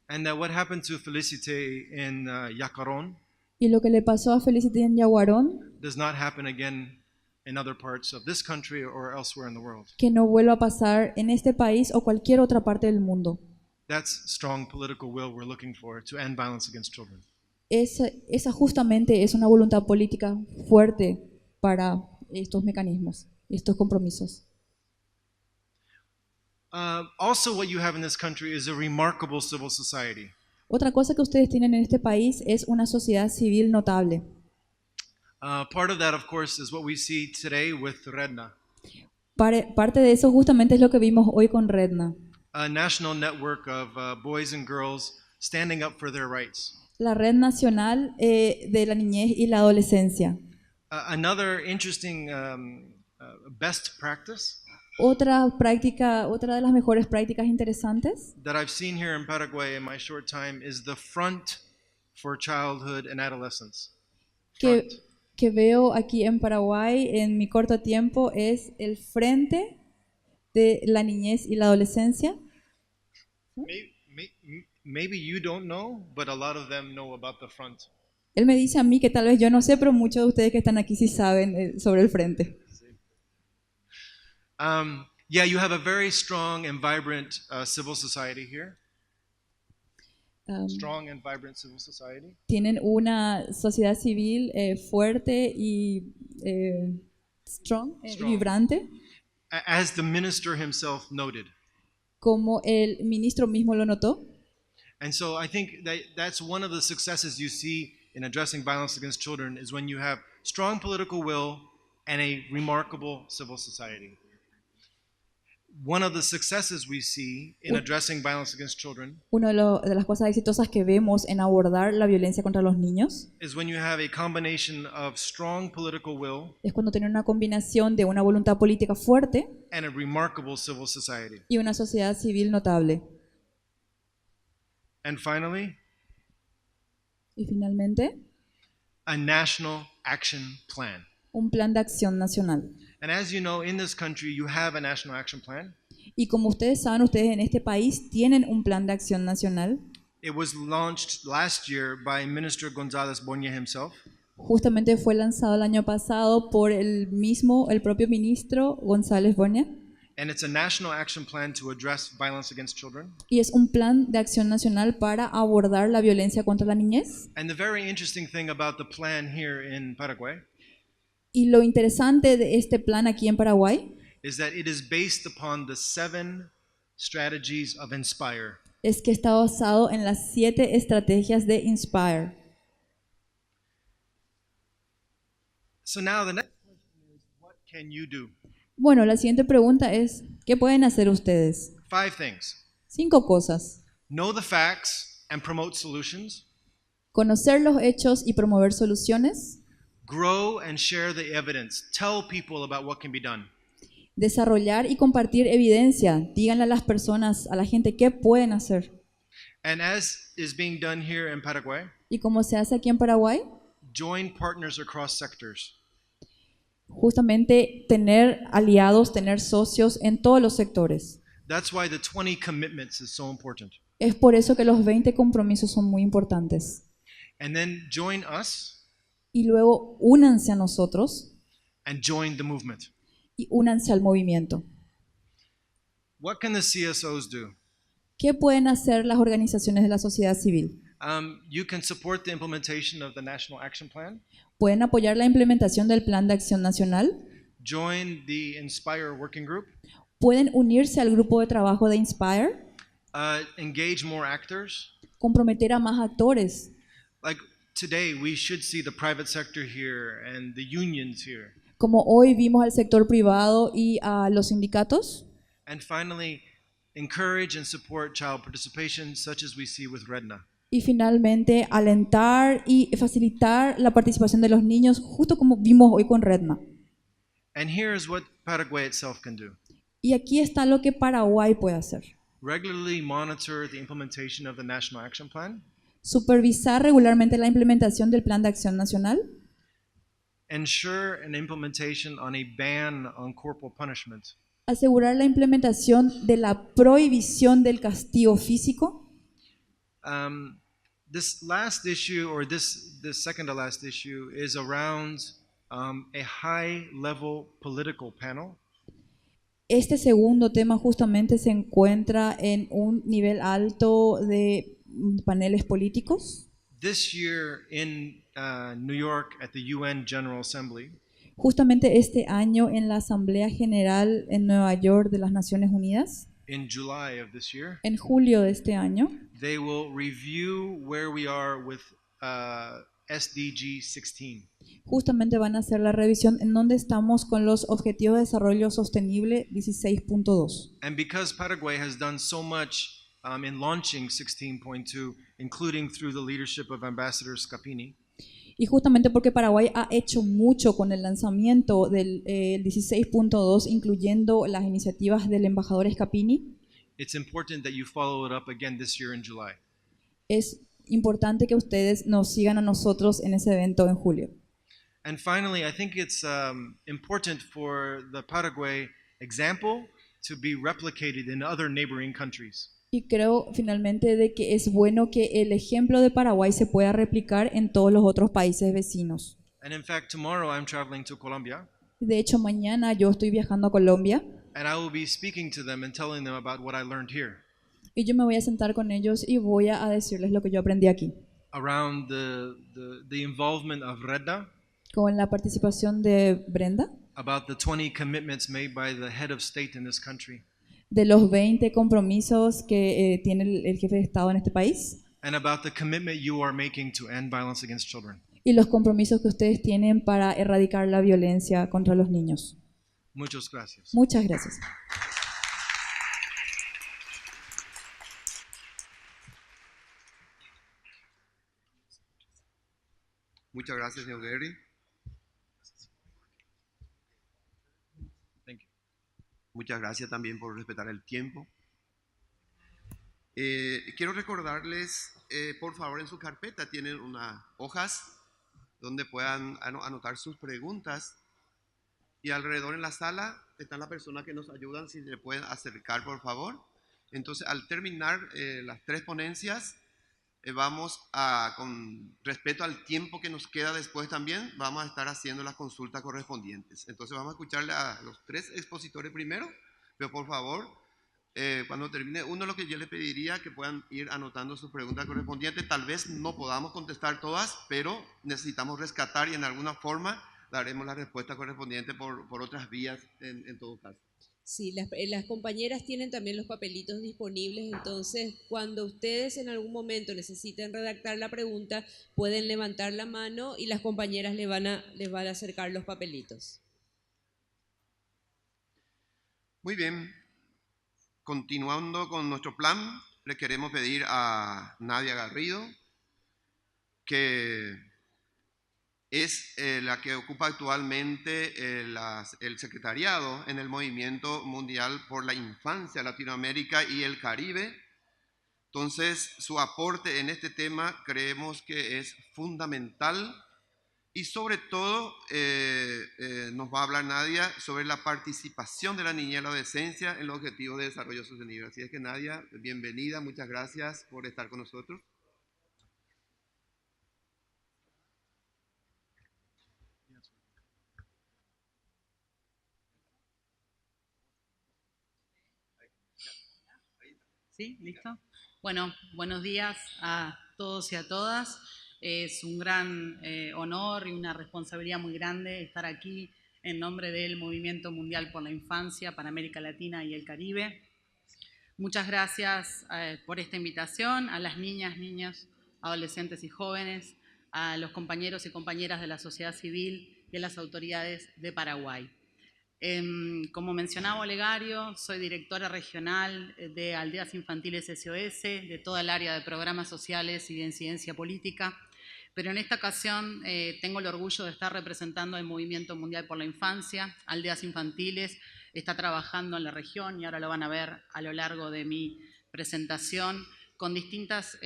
[SPEAKER 4] And that what happened to Felicite in Yacaron
[SPEAKER 5] Y lo que le pasó a Felicity en Yaguarón,
[SPEAKER 4] does not happen again in other parts of this country or elsewhere in the world.
[SPEAKER 5] que no vuelva a pasar en este país o cualquier otra parte del mundo.
[SPEAKER 4] That's strong political will we're looking for to end violence against children.
[SPEAKER 5] Esa justamente es una voluntad política fuerte para estos mecanismos, estos compromisos.
[SPEAKER 4] Also, what you have in this country is a remarkable civil society.
[SPEAKER 5] Otra cosa que ustedes tienen en este país es una sociedad civil notable.
[SPEAKER 4] Part of that, of course, is what we see today with Redna,
[SPEAKER 5] Parte de eso justamente es lo que vimos hoy con Redna,
[SPEAKER 4] a national network of boys and girls standing up for their rights.
[SPEAKER 5] la Red Nacional de la Niñez y la Adolescencia.
[SPEAKER 4] Another interesting best practice
[SPEAKER 5] Otra de las mejores prácticas interesantes
[SPEAKER 4] that I've seen here in Paraguay in my short time is the Front for Childhood and Adolescence. Front.
[SPEAKER 5] que veo aquí en Paraguay en mi corto tiempo es el Frente de la Niñez y la Adolescencia.
[SPEAKER 4] Maybe you don't know, but a lot of them know about the Front.
[SPEAKER 5] Él me dice a mí que tal vez yo no sé, pero muchos de ustedes que están aquí sí saben sobre el Frente.
[SPEAKER 4] Yeah, you have a very strong and vibrant civil society here. Strong and vibrant civil society.
[SPEAKER 5] Tienen una sociedad civil fuerte y strong,
[SPEAKER 4] Strong.
[SPEAKER 5] vibrante,
[SPEAKER 4] As the minister himself noted.
[SPEAKER 5] como el ministro mismo lo notó.
[SPEAKER 4] And so I think that that's one of the successes you see in addressing violence against children is when you have strong political will and a remarkable civil society. One of the successes we see in addressing violence against children
[SPEAKER 5] Una de las cosas exitosas que vemos en abordar la violencia contra los niños
[SPEAKER 4] is when you have a combination of strong political will
[SPEAKER 5] es cuando tienen una combinación de una voluntad política fuerte
[SPEAKER 4] and a remarkable civil society.
[SPEAKER 5] y una sociedad civil notable.
[SPEAKER 4] And finally,
[SPEAKER 5] Y finalmente,
[SPEAKER 4] a national action plan.
[SPEAKER 5] un plan de acción nacional.
[SPEAKER 4] And as you know, in this country, you have a national action plan.
[SPEAKER 5] Y como ustedes saben, ustedes en este país tienen un plan de acción nacional.
[SPEAKER 4] It was launched last year by Minister González Boña himself.
[SPEAKER 5] Justamente fue lanzado el año pasado por el propio ministro González Bornia.
[SPEAKER 4] And it's a national action plan to address violence against children.
[SPEAKER 5] Y es un plan de acción nacional para abordar la violencia contra la niñez.
[SPEAKER 4] And the very interesting thing about the plan here in Paraguay
[SPEAKER 5] Y lo interesante de este plan aquí en Paraguay
[SPEAKER 4] is that it is based upon the 7 strategies of Inspire.
[SPEAKER 5] es que está basado en las 7 estrategias de Inspire.
[SPEAKER 4] So now the next question is, what can you do?
[SPEAKER 5] Bueno, la siguiente pregunta es, ¿qué pueden hacer ustedes?
[SPEAKER 4] 5 things.
[SPEAKER 5] 5 cosas.
[SPEAKER 4] Know the facts and promote solutions.
[SPEAKER 5] Conocer los hechos y promover soluciones.
[SPEAKER 4] Grow and share the evidence. Tell people about what can be done.
[SPEAKER 5] Desarrollar y compartir evidencia. Díganle a las personas, a la gente, qué pueden hacer.
[SPEAKER 4] And as is being done here in Paraguay,
[SPEAKER 5] Y como se hace aquí en Paraguay,
[SPEAKER 4] join partners across sectors.
[SPEAKER 5] justamente tener aliados, tener socios en todos los sectores.
[SPEAKER 4] That's why the 20 commitments is so important.
[SPEAKER 5] Es por eso que los 20 compromisos son muy importantes.
[SPEAKER 4] And then join us
[SPEAKER 5] Y luego únanse a nosotros
[SPEAKER 4] and join the movement.
[SPEAKER 5] y únanse al movimiento.
[SPEAKER 4] What can the CSOs do?
[SPEAKER 5] ¿Qué pueden hacer las organizaciones de la sociedad civil?
[SPEAKER 4] You can support the implementation of the National Action Plan.
[SPEAKER 5] Pueden apoyar la implementación del Plan de Acción Nacional.
[SPEAKER 4] Join the Inspire Working Group.
[SPEAKER 5] Pueden unirse al grupo de trabajo de Inspire.
[SPEAKER 4] Engage more actors.
[SPEAKER 5] Comprometer a más actores.
[SPEAKER 4] Like today, we should see the private sector here and the unions here.
[SPEAKER 5] Como hoy vimos al sector privado y a los sindicatos.
[SPEAKER 4] And finally, encourage and support child participation, such as we see with Redna.
[SPEAKER 5] Y finalmente, alentar y facilitar la participación de los niños, justo como vimos hoy con Redna.
[SPEAKER 4] And here is what Paraguay itself can do.
[SPEAKER 5] Y aquí está lo que Paraguay puede hacer.
[SPEAKER 4] Regularly monitor the implementation of the National Action Plan.
[SPEAKER 5] Supervisar regularmente la implementación del Plan de Acción Nacional.
[SPEAKER 4] Ensure an implementation on a ban on corporal punishment.
[SPEAKER 5] Asegurar la implementación de la prohibición del castigo físico.
[SPEAKER 4] This last issue, or this second to last issue, is around a high-level political panel.
[SPEAKER 5] Este segundo tema justamente se encuentra en un nivel alto de paneles políticos.
[SPEAKER 4] This year in New York at the UN General Assembly,
[SPEAKER 5] Justamente este año en la Asamblea General en Nueva York de las Naciones Unidas,
[SPEAKER 4] in July of this year,
[SPEAKER 5] en julio de este año,
[SPEAKER 4] they will review where we are with SDG 16.
[SPEAKER 5] justamente van a hacer la revisión en donde estamos con los Objetivos de Desarrollo Sostenible 16.2.
[SPEAKER 4] And because Paraguay has done so much in launching 16.2, including through the leadership of Ambassador Scapini,
[SPEAKER 5] Y justamente porque Paraguay ha hecho mucho con el lanzamiento del 16.2, incluyendo las iniciativas del embajador Scapini,
[SPEAKER 4] it's important that you follow it up again this year in July.
[SPEAKER 5] es importante que ustedes nos sigan a nosotros en ese evento en julio.
[SPEAKER 4] And finally, I think it's important for the Paraguay example to be replicated in other neighboring countries.
[SPEAKER 5] Y creo finalmente de que es bueno que el ejemplo de Paraguay se pueda replicar en todos los otros países vecinos.
[SPEAKER 4] And in fact, tomorrow I'm traveling to Colombia,
[SPEAKER 5] De hecho, mañana yo estoy viajando a Colombia
[SPEAKER 4] and I will be speaking to them and telling them about what I learned here
[SPEAKER 5] y yo me voy a sentar con ellos y voy a decirles lo que yo aprendí aquí,
[SPEAKER 4] around the involvement of Redna,
[SPEAKER 5] con la participación de Brenda,
[SPEAKER 4] about the 20 commitments made by the head of state in this country,
[SPEAKER 5] de los 20 compromisos que tiene el jefe de Estado en este país
[SPEAKER 4] and about the commitment you are making to end violence against children.
[SPEAKER 5] y los compromisos que ustedes tienen para erradicar la violencia contra los niños.
[SPEAKER 4] Muchas gracias.
[SPEAKER 5] Muchas gracias.
[SPEAKER 3] Muchas gracias, señor Gary.
[SPEAKER 4] Thank you.
[SPEAKER 3] Muchas gracias también por respetar el tiempo. Quiero recordarles, por favor, en su carpeta tienen unas hojas donde puedan anotar sus preguntas. Y alrededor en la sala están las personas que nos ayudan, si le pueden acercar, por favor. Entonces, al terminar las tres ponencias, vamos a, con respeto al tiempo que nos queda después también, vamos a estar haciendo las consultas correspondientes. Entonces vamos a escucharle a los tres expositores primero, pero por favor, cuando termine uno, lo que yo le pediría que puedan ir anotando sus preguntas correspondientes. Tal vez no podamos contestar todas, pero necesitamos rescatar y en alguna forma daremos la respuesta correspondiente por otras vías en todo caso.
[SPEAKER 2] Sí, las compañeras tienen también los papelitos disponibles, entonces cuando ustedes en algún momento necesiten redactar la pregunta, pueden levantar la mano y las compañeras les van a acercar los papelitos.
[SPEAKER 3] Muy bien, continuando con nuestro plan, le queremos pedir a Nadia Garrido, que es la que ocupa actualmente el secretariado en el Movimiento Mundial por la Infancia, Latinoamérica y el Caribe. Entonces, su aporte en este tema creemos que es fundamental y sobre todo nos va a hablar Nadia sobre la participación de la niñez y la adolescencia en los Objetivos de Desarrollo Sostenible. Así es que Nadia, bienvenida, muchas gracias por estar con nosotros.
[SPEAKER 6] ¿Sí? ¿Listo? Bueno, buenos días a todos y a todas. Es un gran honor y una responsabilidad muy grande estar aquí en nombre del Movimiento Mundial por la Infancia para América Latina y el Caribe. Muchas gracias por esta invitación a las niñas, niños, adolescentes y jóvenes, a los compañeros y compañeras de la sociedad civil y a las autoridades de Paraguay. Como mencionaba Olegario, soy directora regional de Aldeas Infantiles SOS, de toda el área de programas sociales y de incidencia política, pero en esta ocasión tengo el orgullo de estar representando al Movimiento Mundial por la Infancia. Aldeas Infantiles está trabajando en la región y ahora lo van a ver a lo largo de mi presentación con distintas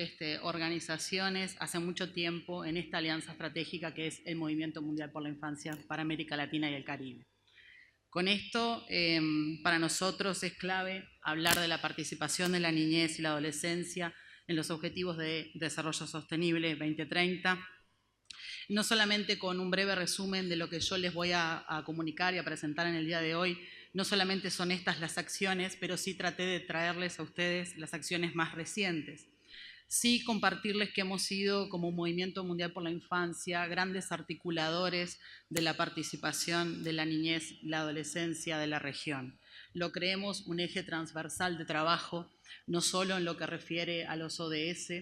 [SPEAKER 6] organizaciones hace mucho tiempo en esta alianza estratégica que es el Movimiento Mundial por la Infancia para América Latina y el Caribe. Con esto, para nosotros es clave hablar de la participación de la niñez y la adolescencia en los Objetivos de Desarrollo Sostenible 2030, no solamente con un breve resumen de lo que yo les voy a comunicar y a presentar en el día de hoy. No solamente son estas las acciones, pero sí traté de traerles a ustedes las acciones más recientes. Sí compartirles que hemos sido, como Movimiento Mundial por la Infancia, grandes articuladores de la participación de la niñez y la adolescencia de la región. Lo creemos un eje transversal de trabajo, no solo en lo que refiere a los ODS,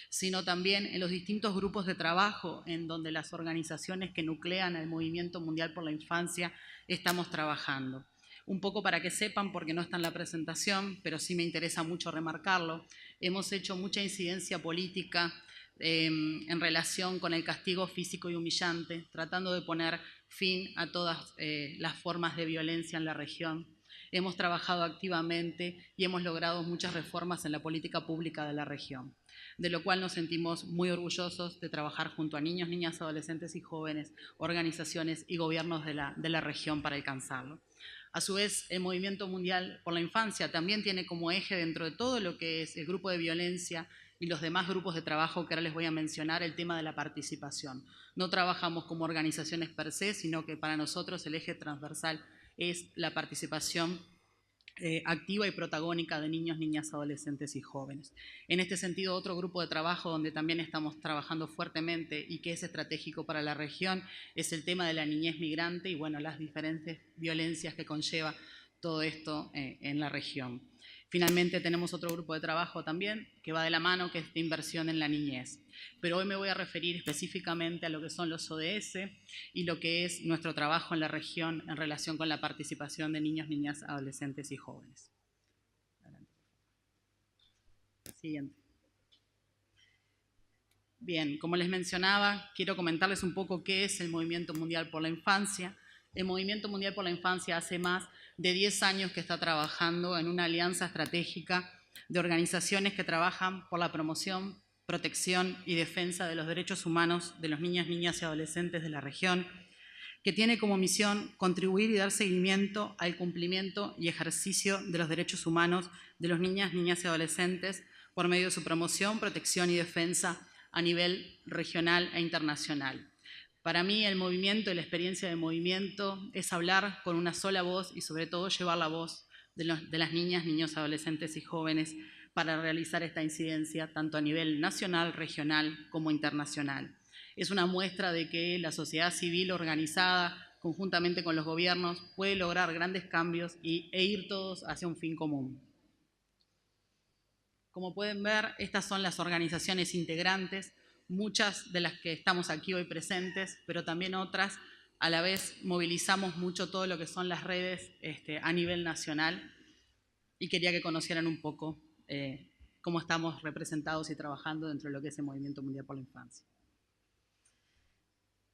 [SPEAKER 6] sino también en los distintos grupos de trabajo en donde las organizaciones que nuclean el Movimiento Mundial por la Infancia estamos trabajando. Un poco para que sepan, porque no está en la presentación, pero sí me interesa mucho remarcarlo, hemos hecho mucha incidencia política en relación con el castigo físico y humillante, tratando de poner fin a todas las formas de violencia en la región. Hemos trabajado activamente y hemos logrado muchas reformas en la política pública de la región, de lo cual nos sentimos muy orgullosos de trabajar junto a niños, niñas, adolescentes y jóvenes, organizaciones y gobiernos de la región para alcanzarlo. A su vez, el Movimiento Mundial por la Infancia también tiene como eje dentro de todo lo que es el grupo de violencia y los demás grupos de trabajo que ahora les voy a mencionar, el tema de la participación. No trabajamos como organizaciones per se, sino que para nosotros el eje transversal es la participación activa y protagónica de niños, niñas, adolescentes y jóvenes. En este sentido, otro grupo de trabajo donde también estamos trabajando fuertemente y que es estratégico para la región es el tema de la niñez migrante y bueno, las diferentes violencias que conlleva todo esto en la región. Finalmente tenemos otro grupo de trabajo también que va de la mano, que es de inversión en la niñez. Pero hoy me voy a referir específicamente a lo que son los ODS y lo que es nuestro trabajo en la región en relación con la participación de niños, niñas, adolescentes y jóvenes. Siguiente. Bien, como les mencionaba, quiero comentarles un poco qué es el Movimiento Mundial por la Infancia. El Movimiento Mundial por la Infancia hace más de 10 años que está trabajando en una alianza estratégica de organizaciones que trabajan por la promoción, protección y defensa de los derechos humanos de los niños, niñas y adolescentes de la región, que tiene como misión contribuir y dar seguimiento al cumplimiento y ejercicio de los derechos humanos de los niñas, niñas y adolescentes por medio de su promoción, protección y defensa a nivel regional e internacional. Para mí el movimiento y la experiencia de movimiento es hablar con una sola voz y sobre todo llevar la voz de las niñas, niños, adolescentes y jóvenes para realizar esta incidencia tanto a nivel nacional, regional como internacional. Es una muestra de que la sociedad civil organizada conjuntamente con los gobiernos puede lograr grandes cambios e ir todos hacia un fin común. Como pueden ver, estas son las organizaciones integrantes, muchas de las que estamos aquí hoy presentes, pero también otras. A la vez movilizamos mucho todo lo que son las redes a nivel nacional y quería que conocieran un poco cómo estamos representados y trabajando dentro de lo que es el Movimiento Mundial por la Infancia.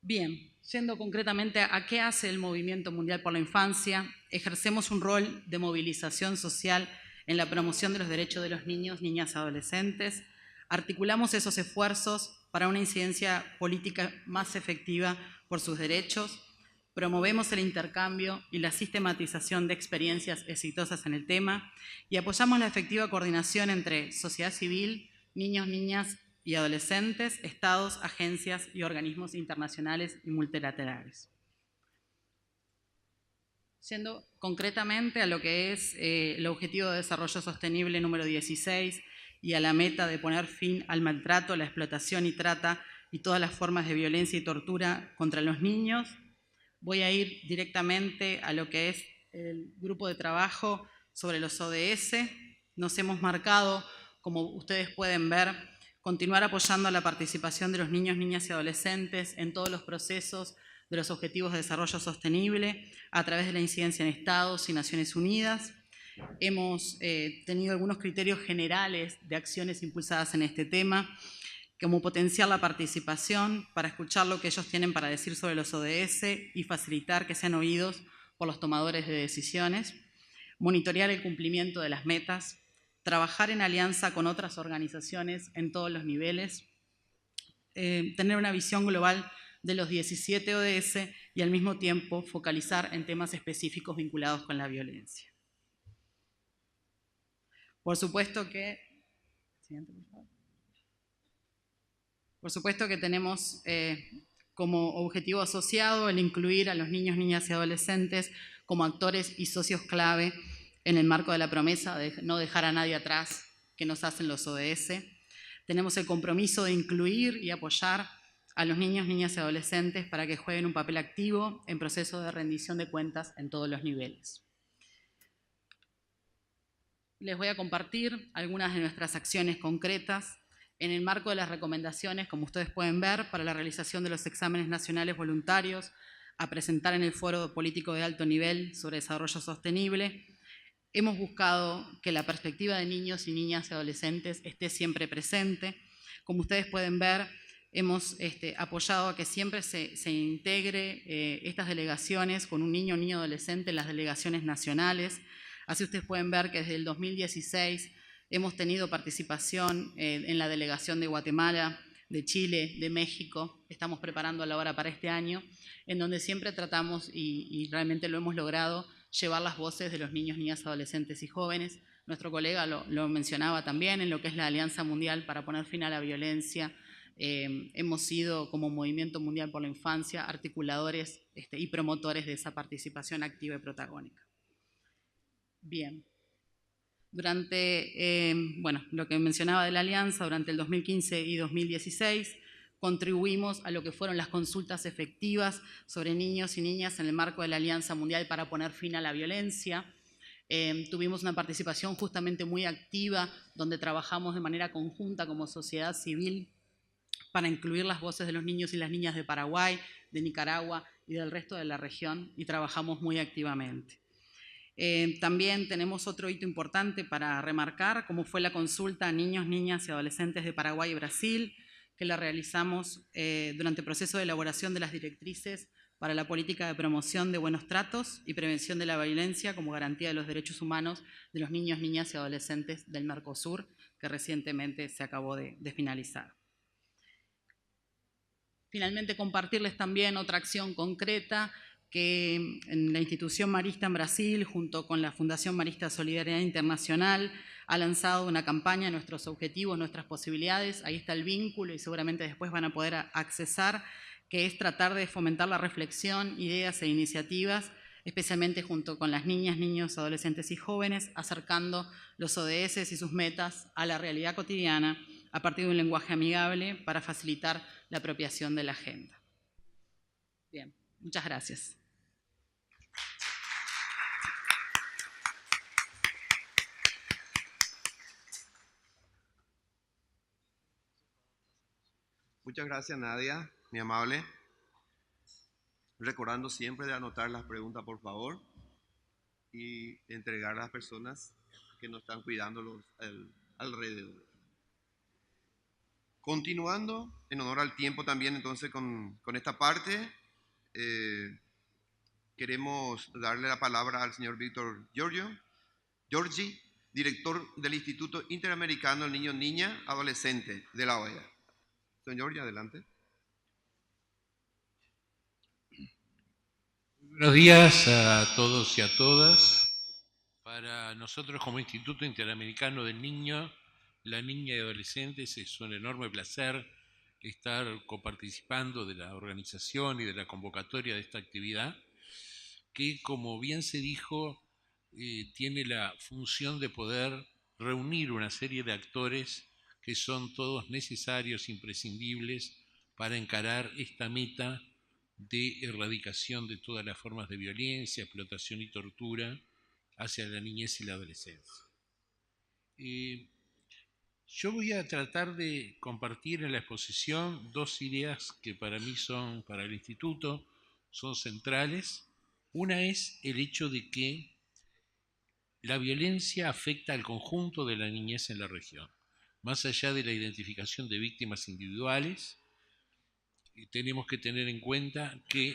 [SPEAKER 6] Bien, yendo concretamente a qué hace el Movimiento Mundial por la Infancia, ejercemos un rol de movilización social en la promoción de los derechos de los niños, niñas y adolescentes. Articulamos esos esfuerzos para una incidencia política más efectiva por sus derechos. Promovemos el intercambio y la sistematización de experiencias exitosas en el tema y apoyamos la efectiva coordinación entre sociedad civil, niños, niñas y adolescentes, estados, agencias y organismos internacionales y multilaterales. Yendo concretamente a lo que es el Objetivo de Desarrollo Sostenible número 16, y a la meta de poner fin al maltrato, la explotación y trata y todas las formas de violencia y tortura contra los niños. Voy a ir directamente a lo que es el grupo de trabajo sobre los ODS. Nos hemos marcado, como ustedes pueden ver, continuar apoyando la participación de los niños, niñas y adolescentes en todos los procesos de los Objetivos de Desarrollo Sostenible a través de la incidencia en Estados y Naciones Unidas. Hemos tenido algunos criterios generales de acciones impulsadas en este tema, como potenciar la participación para escuchar lo que ellos tienen para decir sobre los ODS y facilitar que sean oídos por los tomadores de decisiones, monitorear el cumplimiento de las metas, trabajar en alianza con otras organizaciones en todos los niveles, tener una visión global de los 17 ODS y al mismo tiempo focalizar en temas específicos vinculados con la violencia. Por supuesto que... Siguiente, por favor. Por supuesto que tenemos como objetivo asociado el incluir a los niños, niñas y adolescentes como actores y socios clave en el marco de la promesa de no dejar a nadie atrás que nos hacen los ODS. Tenemos el compromiso de incluir y apoyar a los niños, niñas y adolescentes para que jueguen un papel activo en procesos de rendición de cuentas en todos los niveles. Les voy a compartir algunas de nuestras acciones concretas en el marco de las recomendaciones, como ustedes pueden ver, para la realización de los exámenes nacionales voluntarios a presentar en el Foro Político de Alto Nivel sobre Desarrollo Sostenible. Hemos buscado que la perspectiva de niños y niñas y adolescentes esté siempre presente. Como ustedes pueden ver, hemos apoyado a que siempre se integre estas delegaciones con un niño o niña adolescente en las delegaciones nacionales. Así ustedes pueden ver que desde el 2016 hemos tenido participación en la delegación de Guatemala, de Chile, de México. Estamos preparando ahora para este año, en donde siempre tratamos, y realmente lo hemos logrado, llevar las voces de los niños, niñas, adolescentes y jóvenes. Nuestro colega lo mencionaba también en lo que es la Alianza Mundial para poner fin a la violencia. Hemos sido, como Movimiento Mundial por la Infancia, articuladores y promotores de esa participación activa y protagónica. Bien. Durante, lo que mencionaba de la Alianza, durante el 2015 y 2016, contribuimos a lo que fueron las consultas efectivas sobre niños y niñas en el marco de la Alianza Mundial para poner fin a la violencia. Tuvimos una participación justamente muy activa, donde trabajamos de manera conjunta como sociedad civil para incluir las voces de los niños y las niñas de Paraguay, de Nicaragua y del resto de la región, y trabajamos muy activamente. También tenemos otro hito importante para remarcar, como fue la consulta a niños, niñas y adolescentes de Paraguay y Brasil, que la realizamos durante el proceso de elaboración de las directrices para la política de promoción de buenos tratos y prevención de la violencia como garantía de los derechos humanos de los niños, niñas y adolescentes del Mercosur, que recientemente se acabó de finalizar. Finalmente, compartirles también otra acción concreta que en la institución marista en Brasil, junto con la Fundación Marista Solidaridad Internacional, ha lanzado una campaña, nuestros objetivos, nuestras posibilidades. Ahí está el vínculo y seguramente después van a poder accesar, que es tratar de fomentar la reflexión, ideas e iniciativas, especialmente junto con las niñas, niños, adolescentes y jóvenes, acercando los ODS y sus metas a la realidad cotidiana a partir de un lenguaje amigable para facilitar la apropiación de la agenda. Bien, muchas gracias.
[SPEAKER 3] Muchas gracias, Nadia, mi amable. Recordando siempre de anotar las preguntas, por favor, y entregar a las personas que nos están cuidando alrededor. Continuando, en honor al tiempo también, entonces, con esta parte, queremos darle la palabra al señor Víctor Giorgi, director del Instituto Interamericano de Niños, Niñas, Adolescentes de la OEA. Señor, adelante.
[SPEAKER 7] Buenos días a todos y a todas. Para nosotros como Instituto Interamericano del Niño, la Niña y Adolescentes es un enorme placer estar coparticipando de la organización y de la convocatoria de esta actividad, que, como bien se dijo, tiene la función de poder reunir una serie de actores que son todos necesarios, imprescindibles, para encarar esta meta de erradicación de todas las formas de violencia, explotación y tortura hacia la niñez y la adolescencia. Yo voy a tratar de compartir en la exposición dos ideas que para mí son, para el Instituto, son centrales. Una es el hecho de que la violencia afecta al conjunto de la niñez en la región. Más allá de la identificación de víctimas individuales, tenemos que tener en cuenta que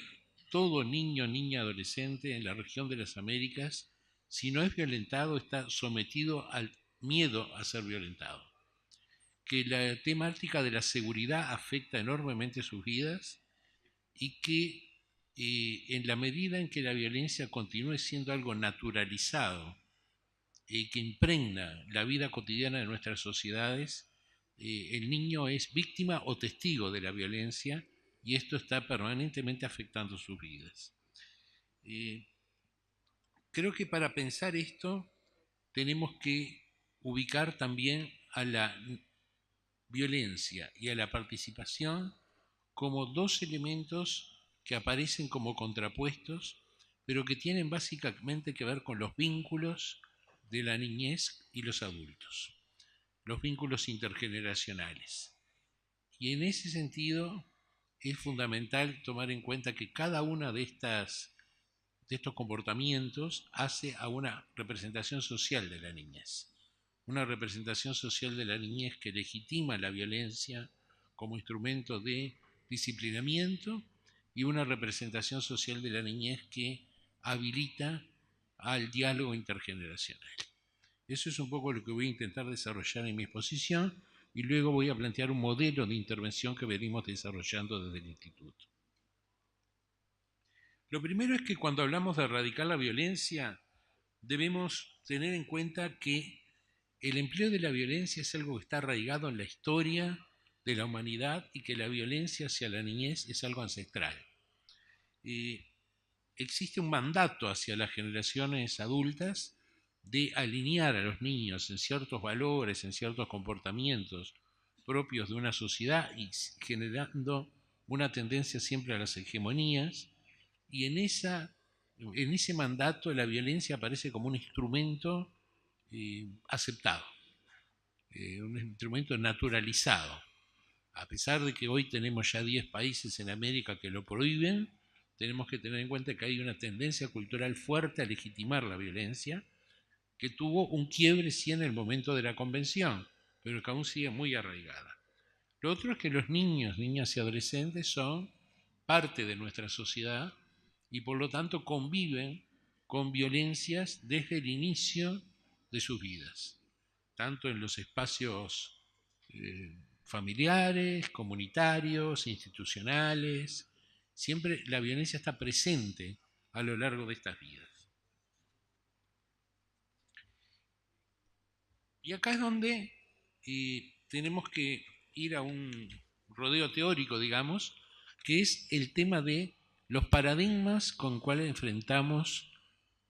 [SPEAKER 7] todo niño, niña, adolescente en la región de las Américas, si no es violentado, está sometido al miedo a ser violentado. Que la temática de la seguridad afecta enormemente sus vidas y que en la medida en que la violencia continúe siendo algo naturalizado y que impregna la vida cotidiana de nuestras sociedades, el niño es víctima o testigo de la violencia y esto está permanentemente afectando sus vidas. Creo que para pensar esto tenemos que ubicar también a la violencia y a la participación como dos elementos que aparecen como contrapuestos, pero que tienen básicamente que ver con los vínculos de la niñez y los adultos, los vínculos intergeneracionales. Y en ese sentido es fundamental tomar en cuenta que cada una de estos comportamientos hace a una representación social de la niñez. Una representación social de la niñez que legitima la violencia como instrumento de disciplinamiento y una representación social de la niñez que habilita al diálogo intergeneracional. Eso es un poco lo que voy a intentar desarrollar en mi exposición y luego voy a plantear un modelo de intervención que venimos desarrollando desde el Instituto. Lo primero es que cuando hablamos de erradicar la violencia, debemos tener en cuenta que el empleo de la violencia es algo que está arraigado en la historia de la humanidad y que la violencia hacia la niñez es algo ancestral. Existe un mandato hacia las generaciones adultas de alinear a los niños en ciertos valores, en ciertos comportamientos propios de una sociedad y generando una tendencia siempre a las hegemonías, y en ese mandato la violencia aparece como un instrumento aceptado, un instrumento naturalizado. A pesar de que hoy tenemos ya 10 países en América que lo prohíben, tenemos que tener en cuenta que hay una tendencia cultural fuerte a legitimar la violencia, que tuvo un quiebre sí en el momento de la convención, pero que aún sigue muy arraigada. Lo otro es que los niños, niñas y adolescentes son parte de nuestra sociedad y por lo tanto conviven con violencias desde el inicio de sus vidas, tanto en los espacios familiares, comunitarios, institucionales. Siempre la violencia está presente a lo largo de estas vidas. Y acá es donde tenemos que ir a un rodeo teórico, digamos, que es el tema de los paradigmas con cuales enfrentamos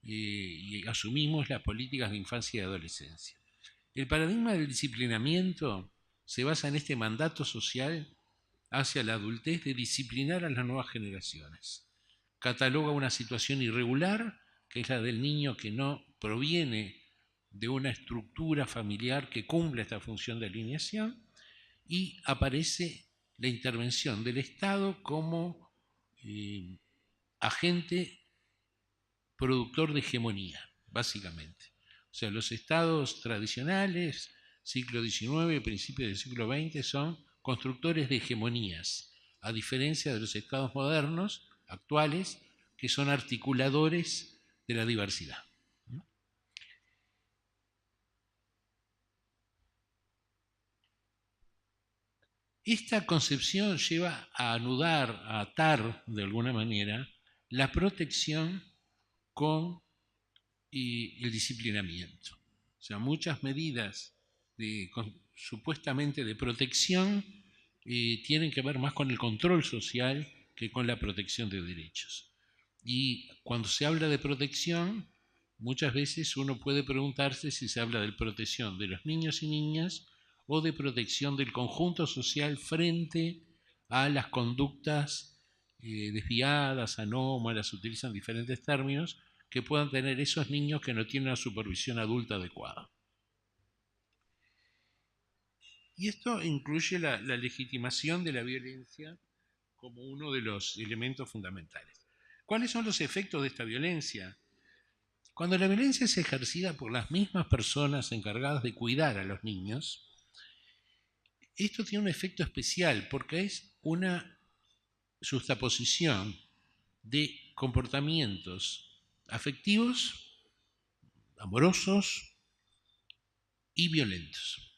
[SPEAKER 7] y asumimos las políticas de infancia y adolescencia. El paradigma del disciplinamiento se basa en este mandato social hacia la adultez de disciplinar a las nuevas generaciones. Cataloga una situación irregular, que es la del niño que no proviene de una estructura familiar que cumple esta función de alineación, y aparece la intervención del Estado como agente productor de hegemonía, básicamente. O sea, los estados tradicionales, siglo XIX y principios del siglo XX, son constructores de hegemonías, a diferencia de los estados modernos, actuales, que son articuladores de la diversidad. Esta concepción lleva a anudar, a atar de alguna manera la protección con el disciplinamiento. O sea, muchas medidas supuestamente de protección tienen que ver más con el control social que con la protección de derechos. Y cuando se habla de protección, muchas veces uno puede preguntarse si se habla de protección de los niños y niñas o de protección del conjunto social frente a las conductas desviadas, anómalas, utilizan diferentes términos, que puedan tener esos niños que no tienen una supervisión adulta adecuada. Y esto incluye la legitimación de la violencia como uno de los elementos fundamentales. ¿Cuáles son los efectos de esta violencia? Cuando la violencia es ejercida por las mismas personas encargadas de cuidar a los niños, esto tiene un efecto especial porque es una juxtaposición de comportamientos afectivos, amorosos y violentos.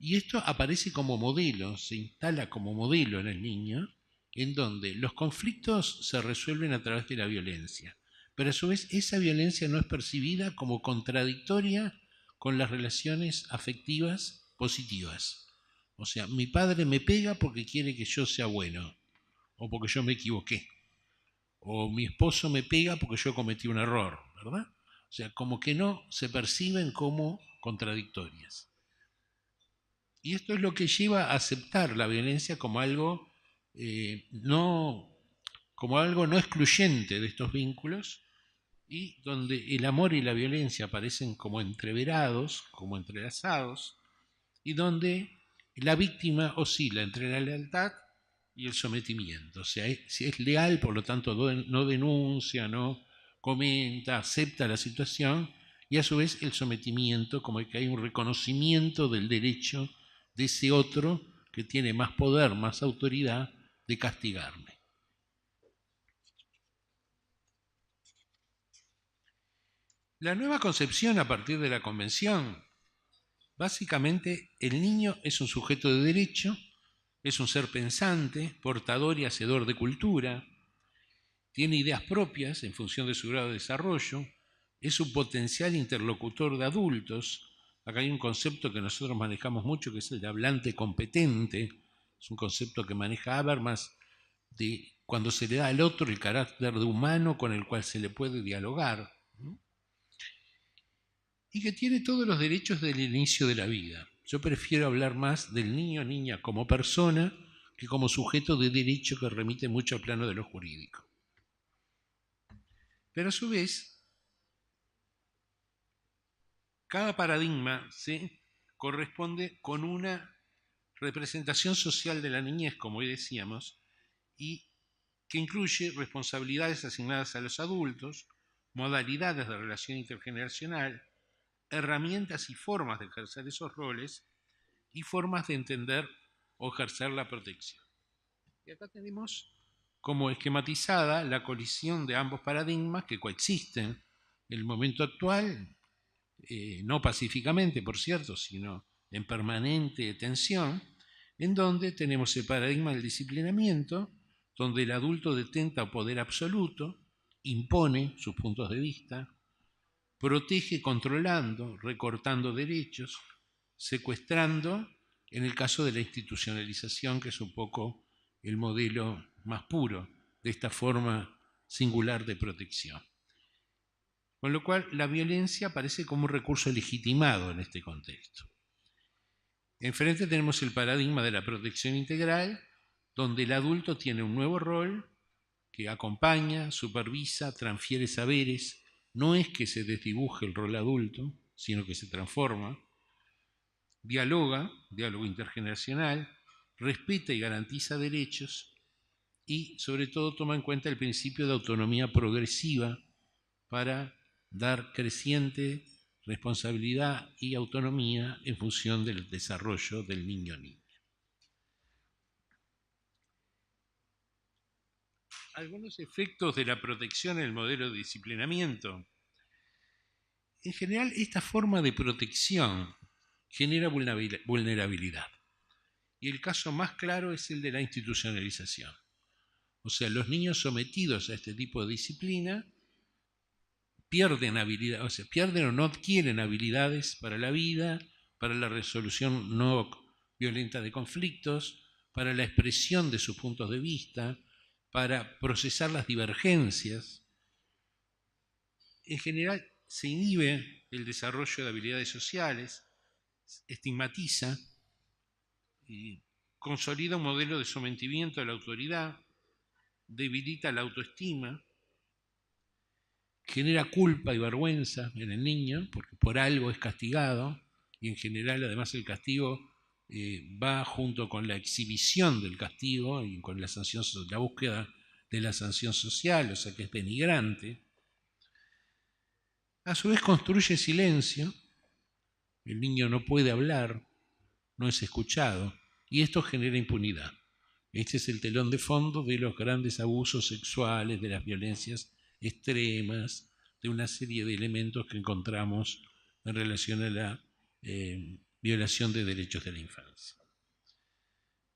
[SPEAKER 7] Y esto aparece como modelo, se instala como modelo en el niño, en donde los conflictos se resuelven a través de la violencia, pero a su vez esa violencia no es percibida como contradictoria con las relaciones afectivas positivas. O sea, mi padre me pega porque quiere que yo sea bueno, o porque yo me equivoqué, o mi esposo me pega porque yo cometí un error, ¿verdad? O sea, como que no se perciben como contradictorias. Y esto es lo que lleva a aceptar la violencia como algo no excluyente de estos vínculos, y donde el amor y la violencia aparecen como entreverados, como entrelazados, y donde la víctima oscila entre la lealtad y el sometimiento. O sea, si es leal, por lo tanto no denuncia, no comenta, acepta la situación, y a su vez el sometimiento, como que hay un reconocimiento del derecho de ese otro que tiene más poder, más autoridad de castigarme. La nueva concepción a partir de la Convención, básicamente el niño es un sujeto de derecho, es un ser pensante, portador y hacedor de cultura, tiene ideas propias en función de su grado de desarrollo, es un potencial interlocutor de adultos. Acá hay un concepto que nosotros manejamos mucho, que es el de hablante competente. Es un concepto que maneja Habermas, de cuando se le da al otro el carácter de humano con el cual se le puede dialogar, ¿no? Y que tiene todos los derechos del inicio de la vida. Yo prefiero hablar más del niño o niña como persona que como sujeto de derecho, que remite mucho al plano de lo jurídico. Pero a su vez, cada paradigma se corresponde con una representación social de la niñez, como hoy decíamos, y que incluye responsabilidades asignadas a los adultos, modalidades de relación intergeneracional, herramientas y formas de ejercer esos roles y formas de entender o ejercer la protección. Y acá tenemos como esquematizada la colisión de ambos paradigmas que coexisten en el momento actual, no pacíficamente, por cierto, sino en permanente tensión, en donde tenemos el paradigma del disciplinamiento, donde el adulto detenta poder absoluto, impone sus puntos de vista, protege controlando, recortando derechos, secuestrando, en el caso de la institucionalización, que es un poco el modelo más puro de esta forma singular de protección. Con lo cual, la violencia aparece como un recurso legitimado en este contexto. Enfrente tenemos el paradigma de la protección integral, donde el adulto tiene un nuevo rol que acompaña, supervisa, transfiere saberes. No es que se desdibuje el rol adulto, sino que se transforma, dialoga, diálogo intergeneracional, respeta y garantiza derechos y, sobre todo, toma en cuenta el principio de autonomía progresiva para dar creciente responsabilidad y autonomía en función del desarrollo del niño o niña. Algunos efectos de la protección en el modelo de disciplinamiento. En general, esta forma de protección genera vulnerabilidad. Y el caso más claro es el de la institucionalización. O sea, los niños sometidos a este tipo de disciplina pierden habilidades, o sea, pierden o no adquieren habilidades para la vida, para la resolución no violenta de conflictos, para la expresión de sus puntos de vista, para procesar las divergencias. en general se inhibe el desarrollo de habilidades sociales, estigmatiza y consolida un modelo de sometimiento a la autoridad, debilita la autoestima, genera culpa y vergüenza en el niño, porque por algo es castigado, y en general además el castigo va junto con la exhibición del castigo y con la sanción, la búsqueda de la sanción social, o sea que es denigrante. A su vez construye silencio, el niño no puede hablar, no es escuchado, y esto genera impunidad. Este es el telón de fondo de los grandes abusos sexuales, de las violencias extremas, de una serie de elementos que encontramos en relación a la violación de derechos de la infancia.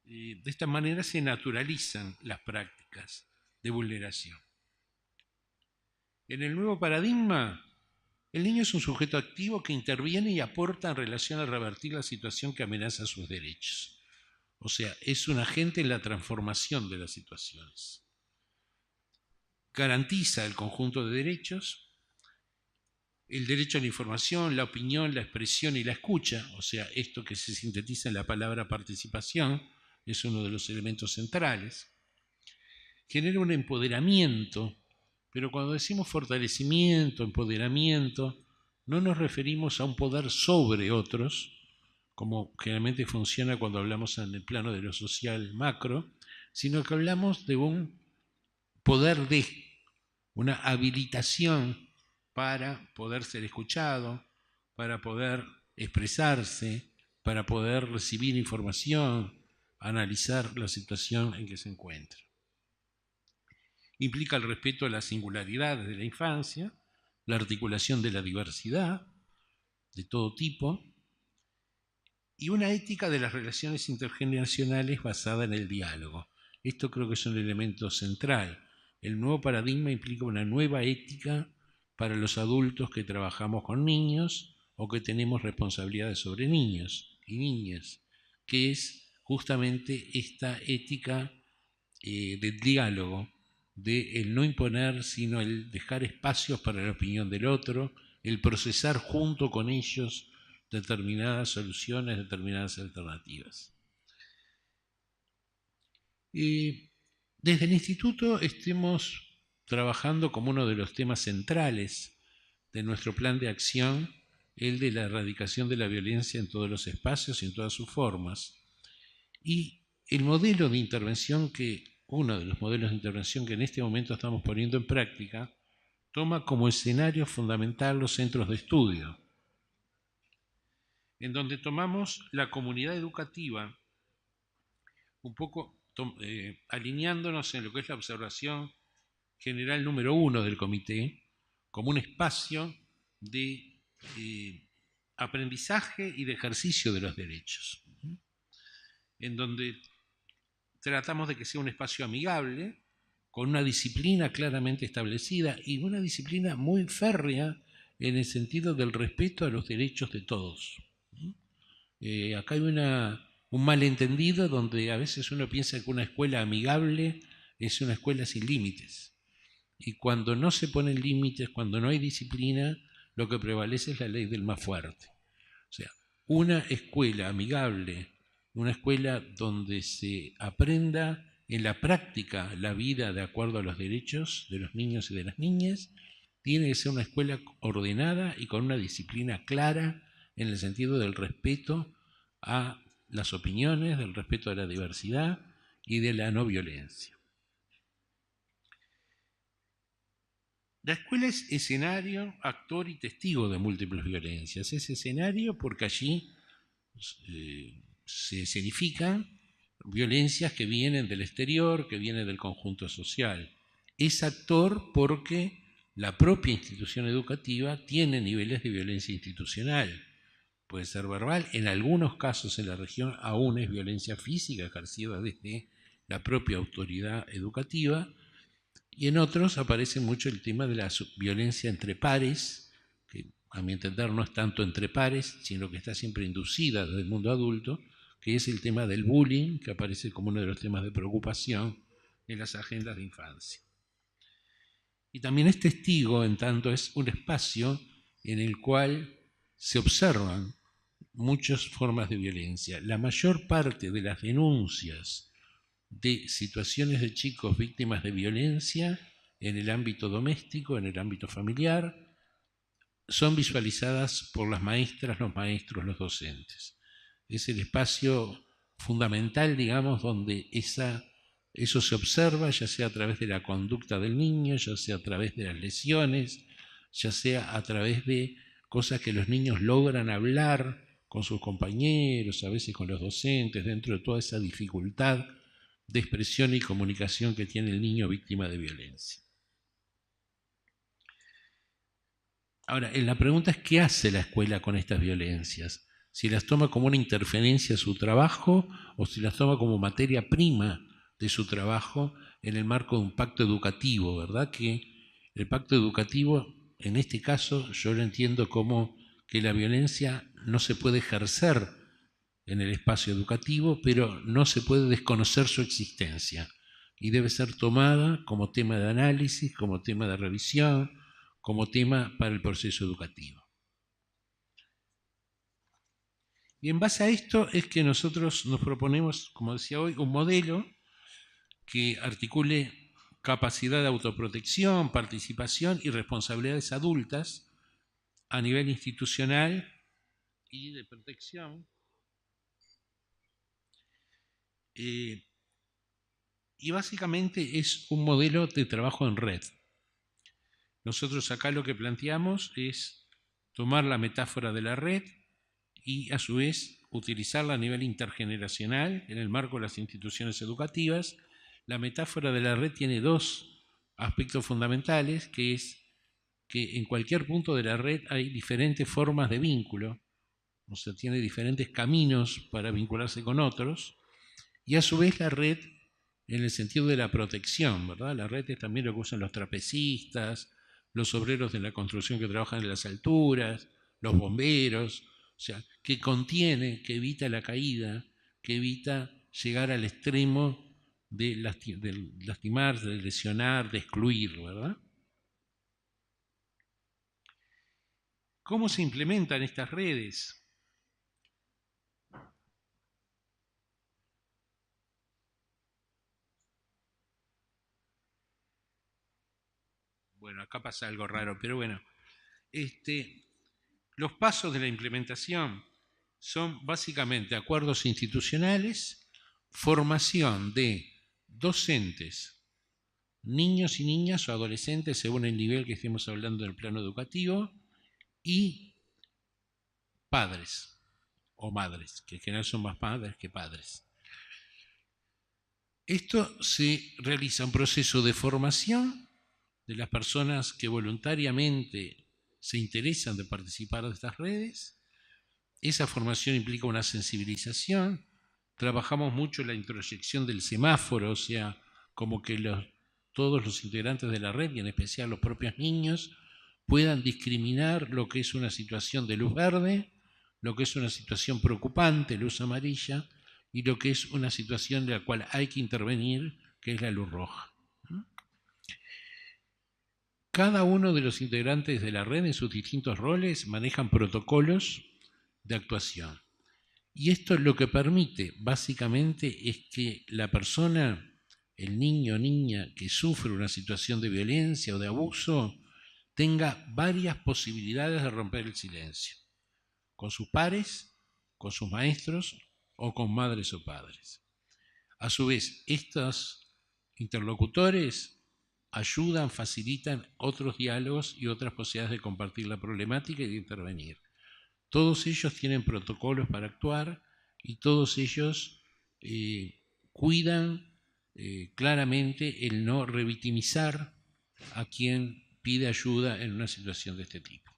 [SPEAKER 7] De esta manera se naturalizan las prácticas de vulneración. En el nuevo paradigma, el niño es un sujeto activo que interviene y aporta en relación a revertir la situación que amenaza sus derechos. O sea, es un agente en la transformación de las situaciones. Garantiza el conjunto de derechos, el derecho a la información, la opinión, la expresión y la escucha, o sea, esto que se sintetiza en la palabra participación, es uno de los elementos centrales. Genera un empoderamiento, pero cuando decimos fortalecimiento, empoderamiento, no nos referimos a un poder sobre otros, como generalmente funciona cuando hablamos en el plano de lo social macro, sino que hablamos de un poder de, una habilitación para poder ser escuchado, para poder expresarse, para poder recibir información, analizar la situación en que se encuentra. Implica el respeto a las singularidades de la infancia, la articulación de la diversidad de todo tipo y una ética de las relaciones intergeneracionales basada en el diálogo. Esto creo que es un elemento central. El nuevo paradigma implica una nueva ética para los adultos que trabajamos con niños o que tenemos responsabilidades sobre niños y niñas, que es justamente esta ética del diálogo, de el no imponer, sino el dejar espacios para la opinión del otro, el procesar junto con ellos determinadas soluciones, determinadas alternativas. Desde el Instituto estemos trabajando como uno de los temas centrales de nuestro plan de acción, el de la erradicación de la violencia en todos los espacios y en todas sus formas. Y el modelo de intervención uno de los modelos de intervención que en este momento estamos poniendo en práctica, toma como escenario fundamental los centros de estudio, en donde tomamos la comunidad educativa, un poco alineándonos en lo que es la observación general número 1 del comité, como un espacio de aprendizaje y de ejercicio de los derechos, en donde tratamos de que sea un espacio amigable, con una disciplina claramente establecida y una disciplina muy férrea en el sentido del respeto a los derechos de todos. Acá hay un malentendido donde a veces uno piensa que una escuela amigable es una escuela sin límites. Y cuando no se ponen límites, cuando no hay disciplina, lo que prevalece es la ley del más fuerte. O sea, una escuela amigable, una escuela donde se aprenda en la práctica la vida de acuerdo a los derechos de los niños y de las niñas, tiene que ser una escuela ordenada y con una disciplina clara en el sentido del respeto a las opiniones, del respeto a la diversidad y de la no violencia. La escuela es escenario, actor y testigo de múltiples violencias. Es escenario porque allí se escenifican violencias que vienen del exterior, que vienen del conjunto social. Es actor porque la propia institución educativa tiene niveles de violencia institucional. Puede ser verbal, en algunos casos en la región aún es violencia física ejercida desde la propia autoridad educativa, y en otros aparece mucho el tema de la violencia entre pares, que a mi entender no es tanto entre pares, sino que está siempre inducida desde el mundo adulto, que es el tema del bullying, que aparece como uno de los temas de preocupación en las agendas de infancia. y también es testigo, en tanto es un espacio en el cual se observan muchas formas de violencia. La mayor parte de las denuncias de situaciones de chicos víctimas de violencia en el ámbito doméstico, en el ámbito familiar, son visualizadas por las maestras, los maestros, los docentes. Es el espacio fundamental, digamos, donde eso se observa, ya sea a través de la conducta del niño, ya sea a través de las lesiones, ya sea a través de cosas que los niños logran hablar con sus compañeros, a veces con los docentes, dentro de toda esa dificultad de expresión y comunicación que tiene el niño víctima de violencia. Ahora, la pregunta es, ¿qué hace la escuela con estas violencias? Si las toma como una interferencia a su trabajo o si las toma como materia prima de su trabajo en el marco de un pacto educativo, ¿verdad? Que el pacto educativo, en este caso, yo lo entiendo como que la violencia no se puede ejercer en el espacio educativo, pero no se puede desconocer su existencia y debe ser tomada como tema de análisis, como tema de revisión, como tema para el proceso educativo. Y en base a esto es que nosotros nos proponemos, como decía hoy, un modelo que articule capacidad de autoprotección, participación y responsabilidades adultas a nivel institucional y de protección. Y básicamente es un modelo de trabajo en red. Nosotros acá lo que planteamos es tomar la metáfora de la red y a su vez utilizarla a nivel intergeneracional en el marco de las instituciones educativas. La metáfora de la red tiene dos aspectos fundamentales, que es que en cualquier punto de la red hay diferentes formas de vínculo, o sea, tiene diferentes caminos para vincularse con otros, y a su vez la red en el sentido de la protección, ¿verdad? La red es también lo que usan los trapecistas, los obreros de la construcción que trabajan en las alturas, los bomberos, o sea, que contiene, que evita la caída, que evita llegar al extremo de lastimar, de lesionar, de excluir, ¿verdad? ¿Cómo se implementan estas redes? Bueno, acá pasa algo raro, pero bueno. Los pasos de la implementación son básicamente acuerdos institucionales, formación de docentes, niños y niñas o adolescentes según el nivel que estemos hablando del plano educativo, y padres o madres, que en general son más madres que padres. Esto se realiza un proceso de formación de las personas que voluntariamente se interesan de participar de estas redes. Esa formación implica una sensibilización. Trabajamos mucho en la introyección del semáforo, o sea, como que todos los integrantes de la red, y en especial los propios niños, puedan discriminar lo que es una situación de luz verde, lo que es una situación preocupante, luz amarilla, y lo que es una situación en la cual hay que intervenir, que es la luz roja. Cada uno de los integrantes de la red en sus distintos roles manejan protocolos de actuación. Y esto lo que permite básicamente es que la persona, el niño o niña que sufre una situación de violencia o de abuso, tenga varias posibilidades de romper el silencio, con sus pares, con sus maestros o con madres o padres. A su vez, estos interlocutores ayudan, facilitan otros diálogos y otras posibilidades de compartir la problemática y de intervenir. Todos ellos tienen protocolos para actuar y todos ellos cuidan claramente el no revictimizar a quien pide ayuda en una situación de este tipo.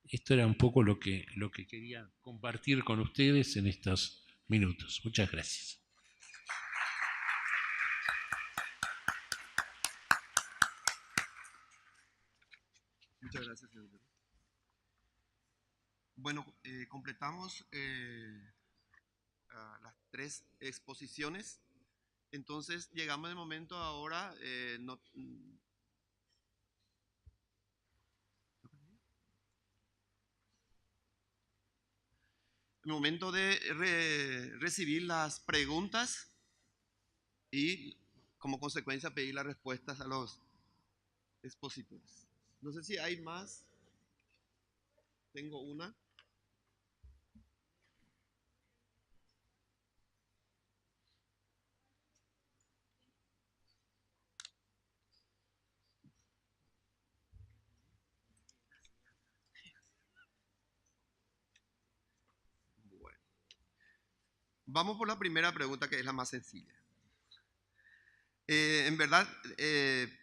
[SPEAKER 7] Esto era un poco lo que quería compartir con ustedes en estos minutos. Muchas gracias.
[SPEAKER 3] Muchas gracias, señor. Bueno, completamos las 3 exposiciones. Entonces, llegamos al momento ahora, el momento de recibir las preguntas y como consecuencia pedir las respuestas a los expositores. No sé si hay más. Tengo una. Bueno. Vamos por la primera pregunta, que es la más sencilla. En verdad,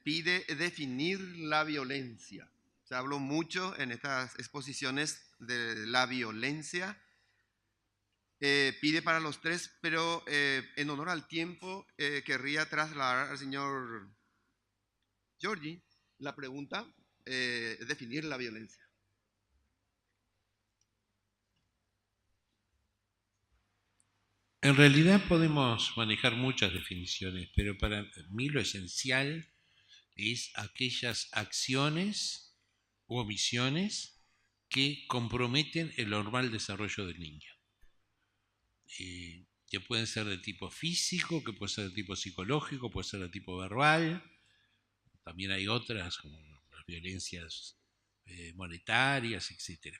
[SPEAKER 3] pide definir la violencia. Se habló mucho en estas exposiciones de la violencia. Pide para los tres, pero en honor al tiempo, querría trasladar al señor Giorgi la pregunta, definir la violencia.
[SPEAKER 7] En realidad podemos manejar muchas definiciones, pero para mí lo esencial es aquellas acciones u omisiones que comprometen el normal desarrollo del niño. Que pueden ser de tipo físico, que puede ser de tipo psicológico, puede ser de tipo verbal. También hay otras, como las violencias monetarias, etc.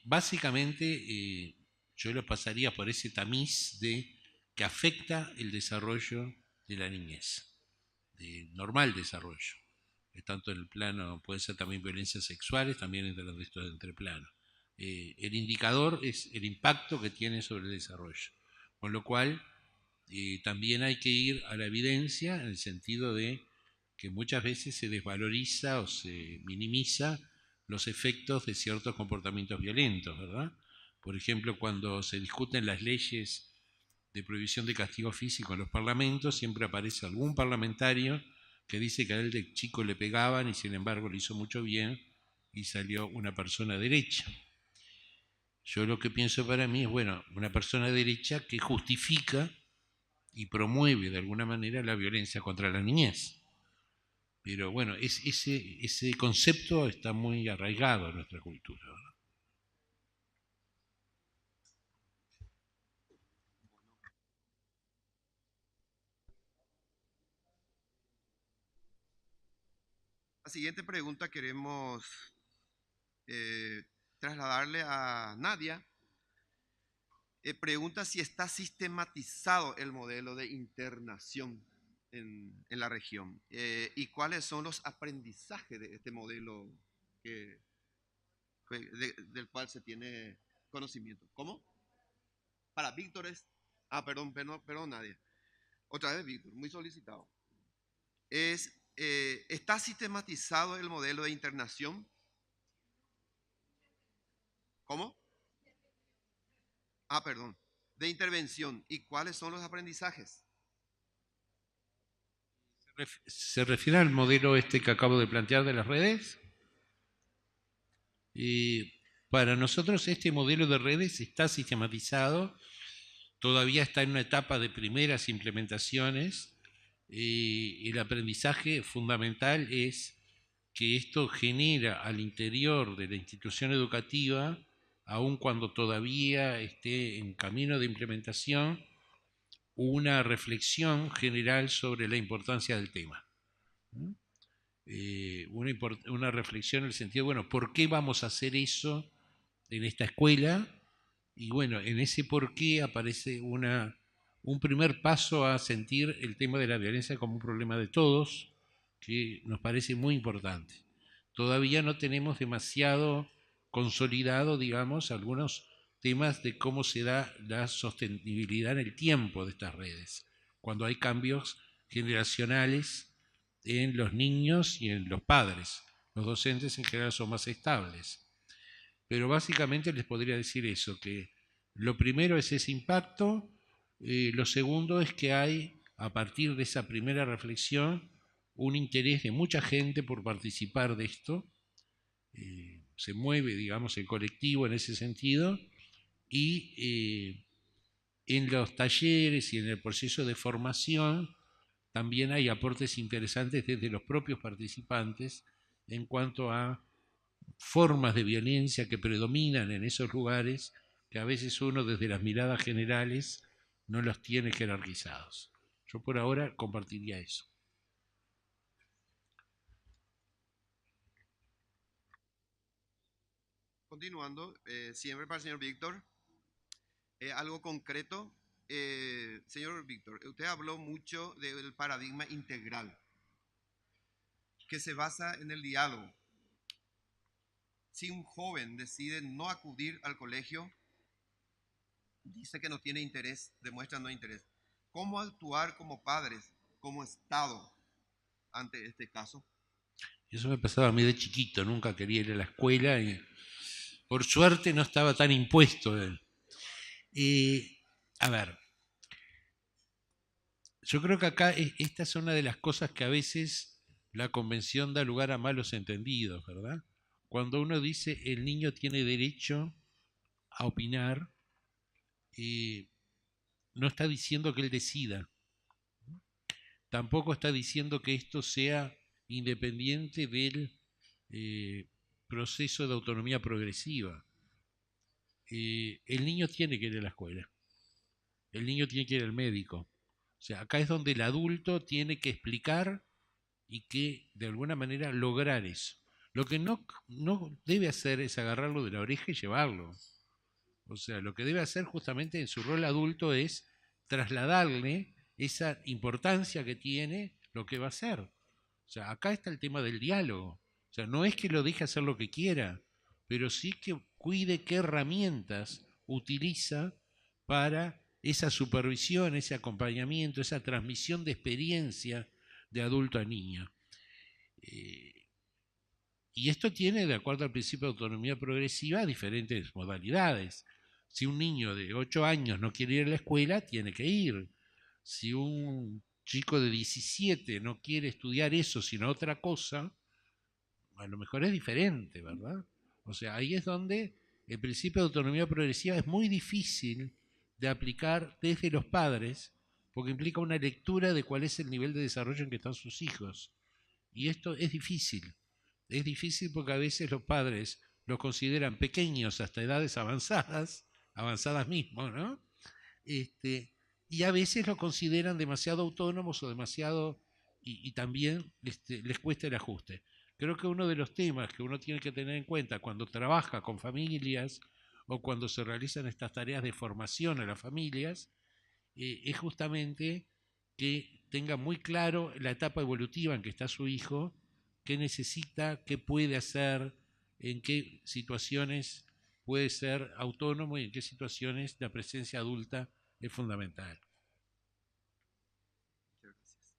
[SPEAKER 7] Básicamente, yo lo pasaría por ese tamiz de que afecta el desarrollo de la niñez, de normal desarrollo. Tanto en el plano, puede ser también violencias sexuales, también entre estos entre planos. El indicador es el impacto que tiene sobre el desarrollo. Con lo cual, también hay que ir a la evidencia en el sentido de que muchas veces se desvaloriza o se minimiza los efectos de ciertos comportamientos violentos, ¿verdad? Por ejemplo, cuando se discuten las leyes de prohibición de castigo físico en los parlamentos, siempre aparece algún parlamentario que dice que a él de chico le pegaban y sin embargo le hizo mucho bien y salió una persona derecha. Yo lo que pienso para mí es, bueno, una persona derecha que justifica y promueve de alguna manera la violencia contra la niñez. Pero bueno, ese concepto está muy arraigado en nuestra cultura, ¿verdad?
[SPEAKER 3] La siguiente pregunta queremos trasladarle a Nadia. Pregunta si está sistematizado el modelo de internación en la región y cuáles son los aprendizajes de este modelo del cual se tiene conocimiento. ¿Cómo? Para Víctor es... perdón, Nadia. Otra vez Víctor, muy solicitado. ¿Está sistematizado el modelo de internación? ¿Cómo? Perdón. De intervención. ¿Y cuáles son los aprendizajes?
[SPEAKER 7] ¿Se refiere al modelo que acabo de plantear de las redes? Para nosotros este modelo de redes está sistematizado, todavía está en una etapa de primeras implementaciones. El aprendizaje fundamental es que esto genera al interior de la institución educativa, aun cuando todavía esté en camino de implementación, una reflexión general sobre la importancia del tema. Una reflexión en el sentido, bueno, ¿por qué vamos a hacer eso en esta escuela? Y bueno, en ese por qué aparece un primer paso a sentir el tema de la violencia como un problema de todos, que nos parece muy importante. Todavía no tenemos demasiado consolidado, digamos, algunos temas de cómo se da la sostenibilidad en el tiempo de estas redes, cuando hay cambios generacionales en los niños y en los padres. Los docentes en general son más estables. Pero básicamente les podría decir eso, que lo primero es ese impacto, lo segundo es que hay, a partir de esa primera reflexión, un interés de mucha gente por participar de esto, se mueve, digamos, el colectivo en ese sentido, y en los talleres y en el proceso de formación también hay aportes interesantes desde los propios participantes en cuanto a formas de violencia que predominan en esos lugares que a veces uno desde las miradas generales no los tiene jerarquizados. Yo por ahora compartiría eso.
[SPEAKER 3] Continuando, siempre para el señor Víctor, algo concreto. Señor Víctor, usted habló mucho del paradigma integral, que se basa en el diálogo. Si un joven decide no acudir al colegio, dice que no tiene interés, demuestra no interés. ¿Cómo actuar como padres, como Estado, ante este caso?
[SPEAKER 7] Eso me pasaba a mí de chiquito, nunca quería ir a la escuela y por suerte no estaba tan impuesto. A ver, yo creo que acá esta es una de las cosas que a veces la convención da lugar a malos entendidos, ¿verdad? Cuando uno dice el niño tiene derecho a opinar, no está diciendo que él decida. Tampoco está diciendo que esto sea independiente del proceso de autonomía progresiva. El niño tiene que ir a la escuela. El niño tiene que ir al médico. O sea, acá es donde el adulto tiene que explicar y que de alguna manera lograr eso. Lo que no debe hacer es agarrarlo de la oreja y llevarlo. O sea, lo que debe hacer justamente en su rol adulto es trasladarle esa importancia que tiene lo que va a hacer. O sea, acá está el tema del diálogo. O sea, no es que lo deje hacer lo que quiera, pero sí que cuide qué herramientas utiliza para esa supervisión, ese acompañamiento, esa transmisión de experiencia de adulto a niño. Y esto tiene, de acuerdo al principio de autonomía progresiva, diferentes modalidades. Si un niño de 8 años no quiere ir a la escuela, tiene que ir. Si un chico de 17 no quiere estudiar eso, sino otra cosa, a lo mejor es diferente, ¿verdad? O sea, ahí es donde el principio de autonomía progresiva es muy difícil de aplicar desde los padres, porque implica una lectura de cuál es el nivel de desarrollo en que están sus hijos. Y esto es difícil. Es difícil porque a veces los padres los consideran pequeños hasta edades avanzadas mismo, ¿no? Y a veces los consideran demasiado autónomos o demasiado, y también les cuesta el ajuste. Creo que uno de los temas que uno tiene que tener en cuenta cuando trabaja con familias o cuando se realizan estas tareas de formación a las familias es justamente que tenga muy claro la etapa evolutiva en que está su hijo, qué necesita, qué puede hacer, en qué situaciones puede ser autónomo y en qué situaciones la presencia adulta es fundamental.
[SPEAKER 3] Muchas gracias.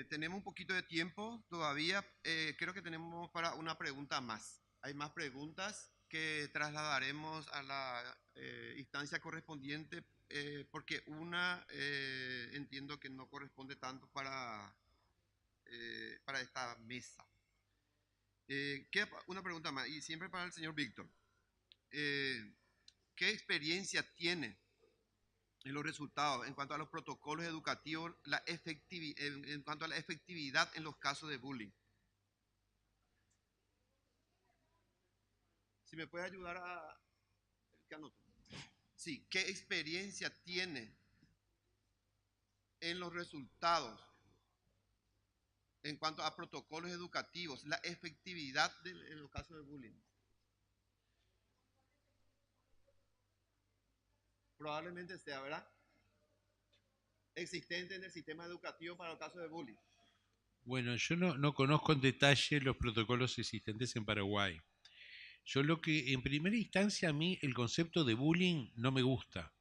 [SPEAKER 3] Tenemos un poquito de tiempo todavía. Creo que tenemos para una pregunta más. Hay más preguntas que trasladaremos a la instancia correspondiente porque una entiendo que no corresponde tanto para esta mesa. Una pregunta más, y siempre para el señor Víctor. ¿Qué experiencia tiene en los resultados en cuanto a los protocolos educativos, en cuanto a la efectividad en los casos de bullying? Si me puede ayudar a... ¿Qué anoto? Sí, ¿qué experiencia tiene en los resultados en cuanto a protocolos educativos, la efectividad en los casos de bullying? Probablemente sea, ¿verdad? Existente en el sistema educativo para los casos de bullying.
[SPEAKER 7] Bueno, yo no conozco en detalle los protocolos existentes en Paraguay. Yo lo que, en primera instancia, a mí el concepto de bullying no me gusta,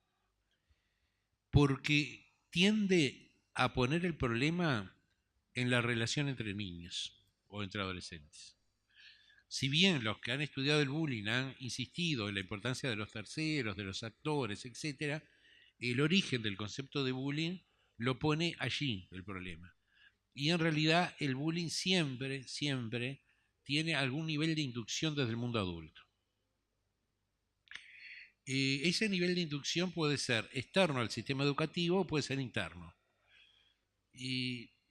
[SPEAKER 7] porque tiende a poner el problema en la relación entre niños o entre adolescentes. Si bien los que han estudiado el bullying han insistido en la importancia de los terceros, de los actores, etc., el origen del concepto de bullying lo pone allí el problema. Y en realidad el bullying siempre tiene algún nivel de inducción desde el mundo adulto. Ese nivel de inducción puede ser externo al sistema educativo o puede ser interno.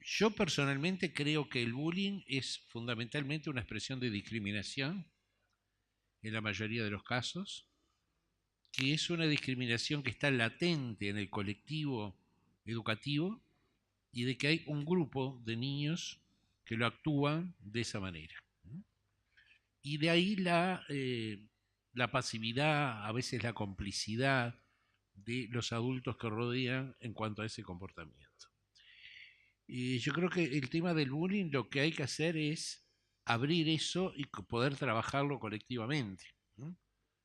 [SPEAKER 7] Yo personalmente creo que el bullying es fundamentalmente una expresión de discriminación en la mayoría de los casos, que es una discriminación que está latente en el colectivo educativo y de que hay un grupo de niños que lo actúan de esa manera. Y de ahí la pasividad, a veces la complicidad de los adultos que rodean en cuanto a ese comportamiento. Yo creo que el tema del bullying lo que hay que hacer es abrir eso y poder trabajarlo colectivamente, ¿no?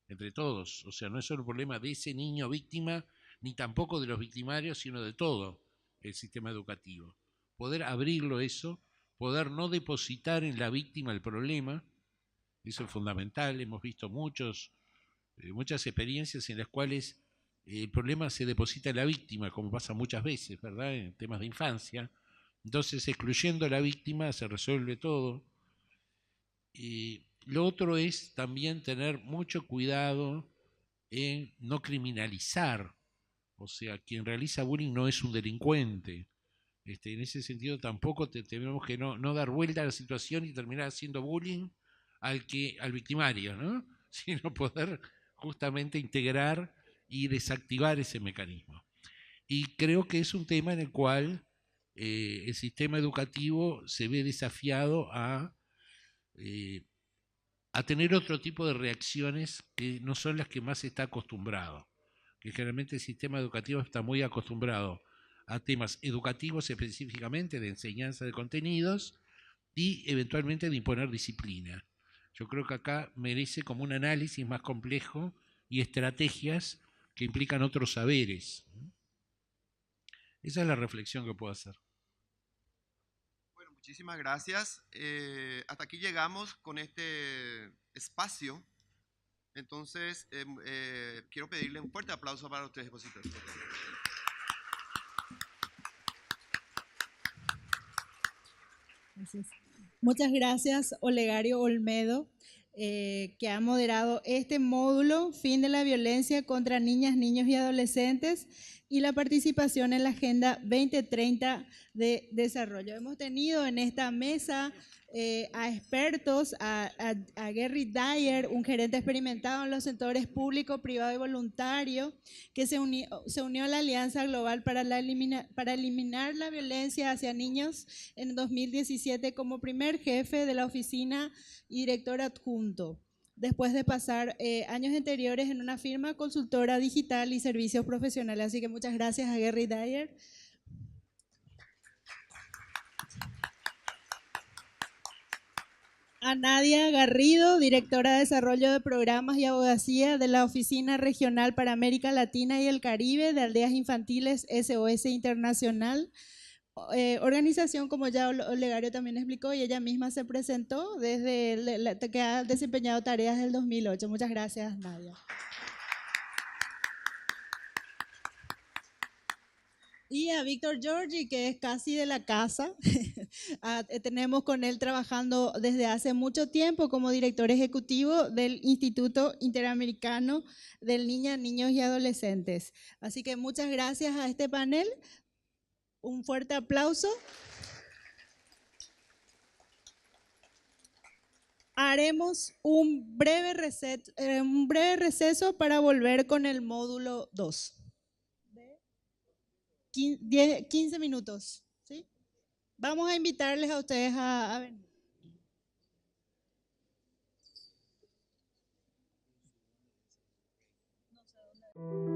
[SPEAKER 7] Entre todos. O sea, no es solo un problema de ese niño víctima, ni tampoco de los victimarios, sino de todo el sistema educativo. Poder abrirlo eso, poder no depositar en la víctima el problema, eso es fundamental. Hemos visto muchas experiencias en las cuales el problema se deposita en la víctima, como pasa muchas veces, ¿verdad?, en temas de infancia. Entonces, excluyendo a la víctima se resuelve todo. Lo otro es también tener mucho cuidado en no criminalizar. O sea, quien realiza bullying no es un delincuente. En ese sentido tampoco tenemos que no dar vuelta a la situación y terminar haciendo bullying al victimario, ¿no? Sino poder justamente integrar y desactivar ese mecanismo. Y creo que es un tema en el cual el sistema educativo se ve desafiado a tener otro tipo de reacciones que no son las que más está acostumbrado. Que generalmente el sistema educativo está muy acostumbrado a temas educativos específicamente, de enseñanza de contenidos y eventualmente de imponer disciplina. Yo creo que acá merece como un análisis más complejo y estrategias que implican otros saberes. Esa es la reflexión que puedo hacer.
[SPEAKER 3] Bueno, muchísimas gracias. Hasta aquí llegamos con este espacio. Entonces, quiero pedirle un fuerte aplauso para los tres expositores.
[SPEAKER 1] Gracias. Muchas gracias, Olegario Olmedo, que ha moderado este módulo, Fin de la Violencia contra Niñas, Niños y Adolescentes, y la participación en la Agenda 2030 de Desarrollo. Hemos tenido en esta mesa a expertos, a Gary Dyer, un gerente experimentado en los sectores público, privado y voluntario, que se unió a la Alianza Global para eliminar la violencia hacia niños en 2017 como primer jefe de la oficina y director adjunto, después de pasar años anteriores en una firma consultora digital y servicios profesionales. Así que muchas gracias a Gary Dyer. A Nadia Garrido, directora de Desarrollo de Programas y Abogacía de la Oficina Regional para América Latina y el Caribe de Aldeas Infantiles SOS Internacional. Organización, como ya Olegario también explicó, y ella misma se presentó desde que ha desempeñado tareas del 2008. Muchas gracias, Nadia. Y a Víctor Giorgi, que es casi de la casa. Tenemos con él trabajando desde hace mucho tiempo como director ejecutivo del Instituto Interamericano de Niñas, Niños y Adolescentes. Así que muchas gracias a este panel. Un fuerte aplauso. Haremos un breve receso para volver con el módulo 2. 15 minutos, ¿sí? Vamos a invitarles a ustedes a venir. No sé dónde.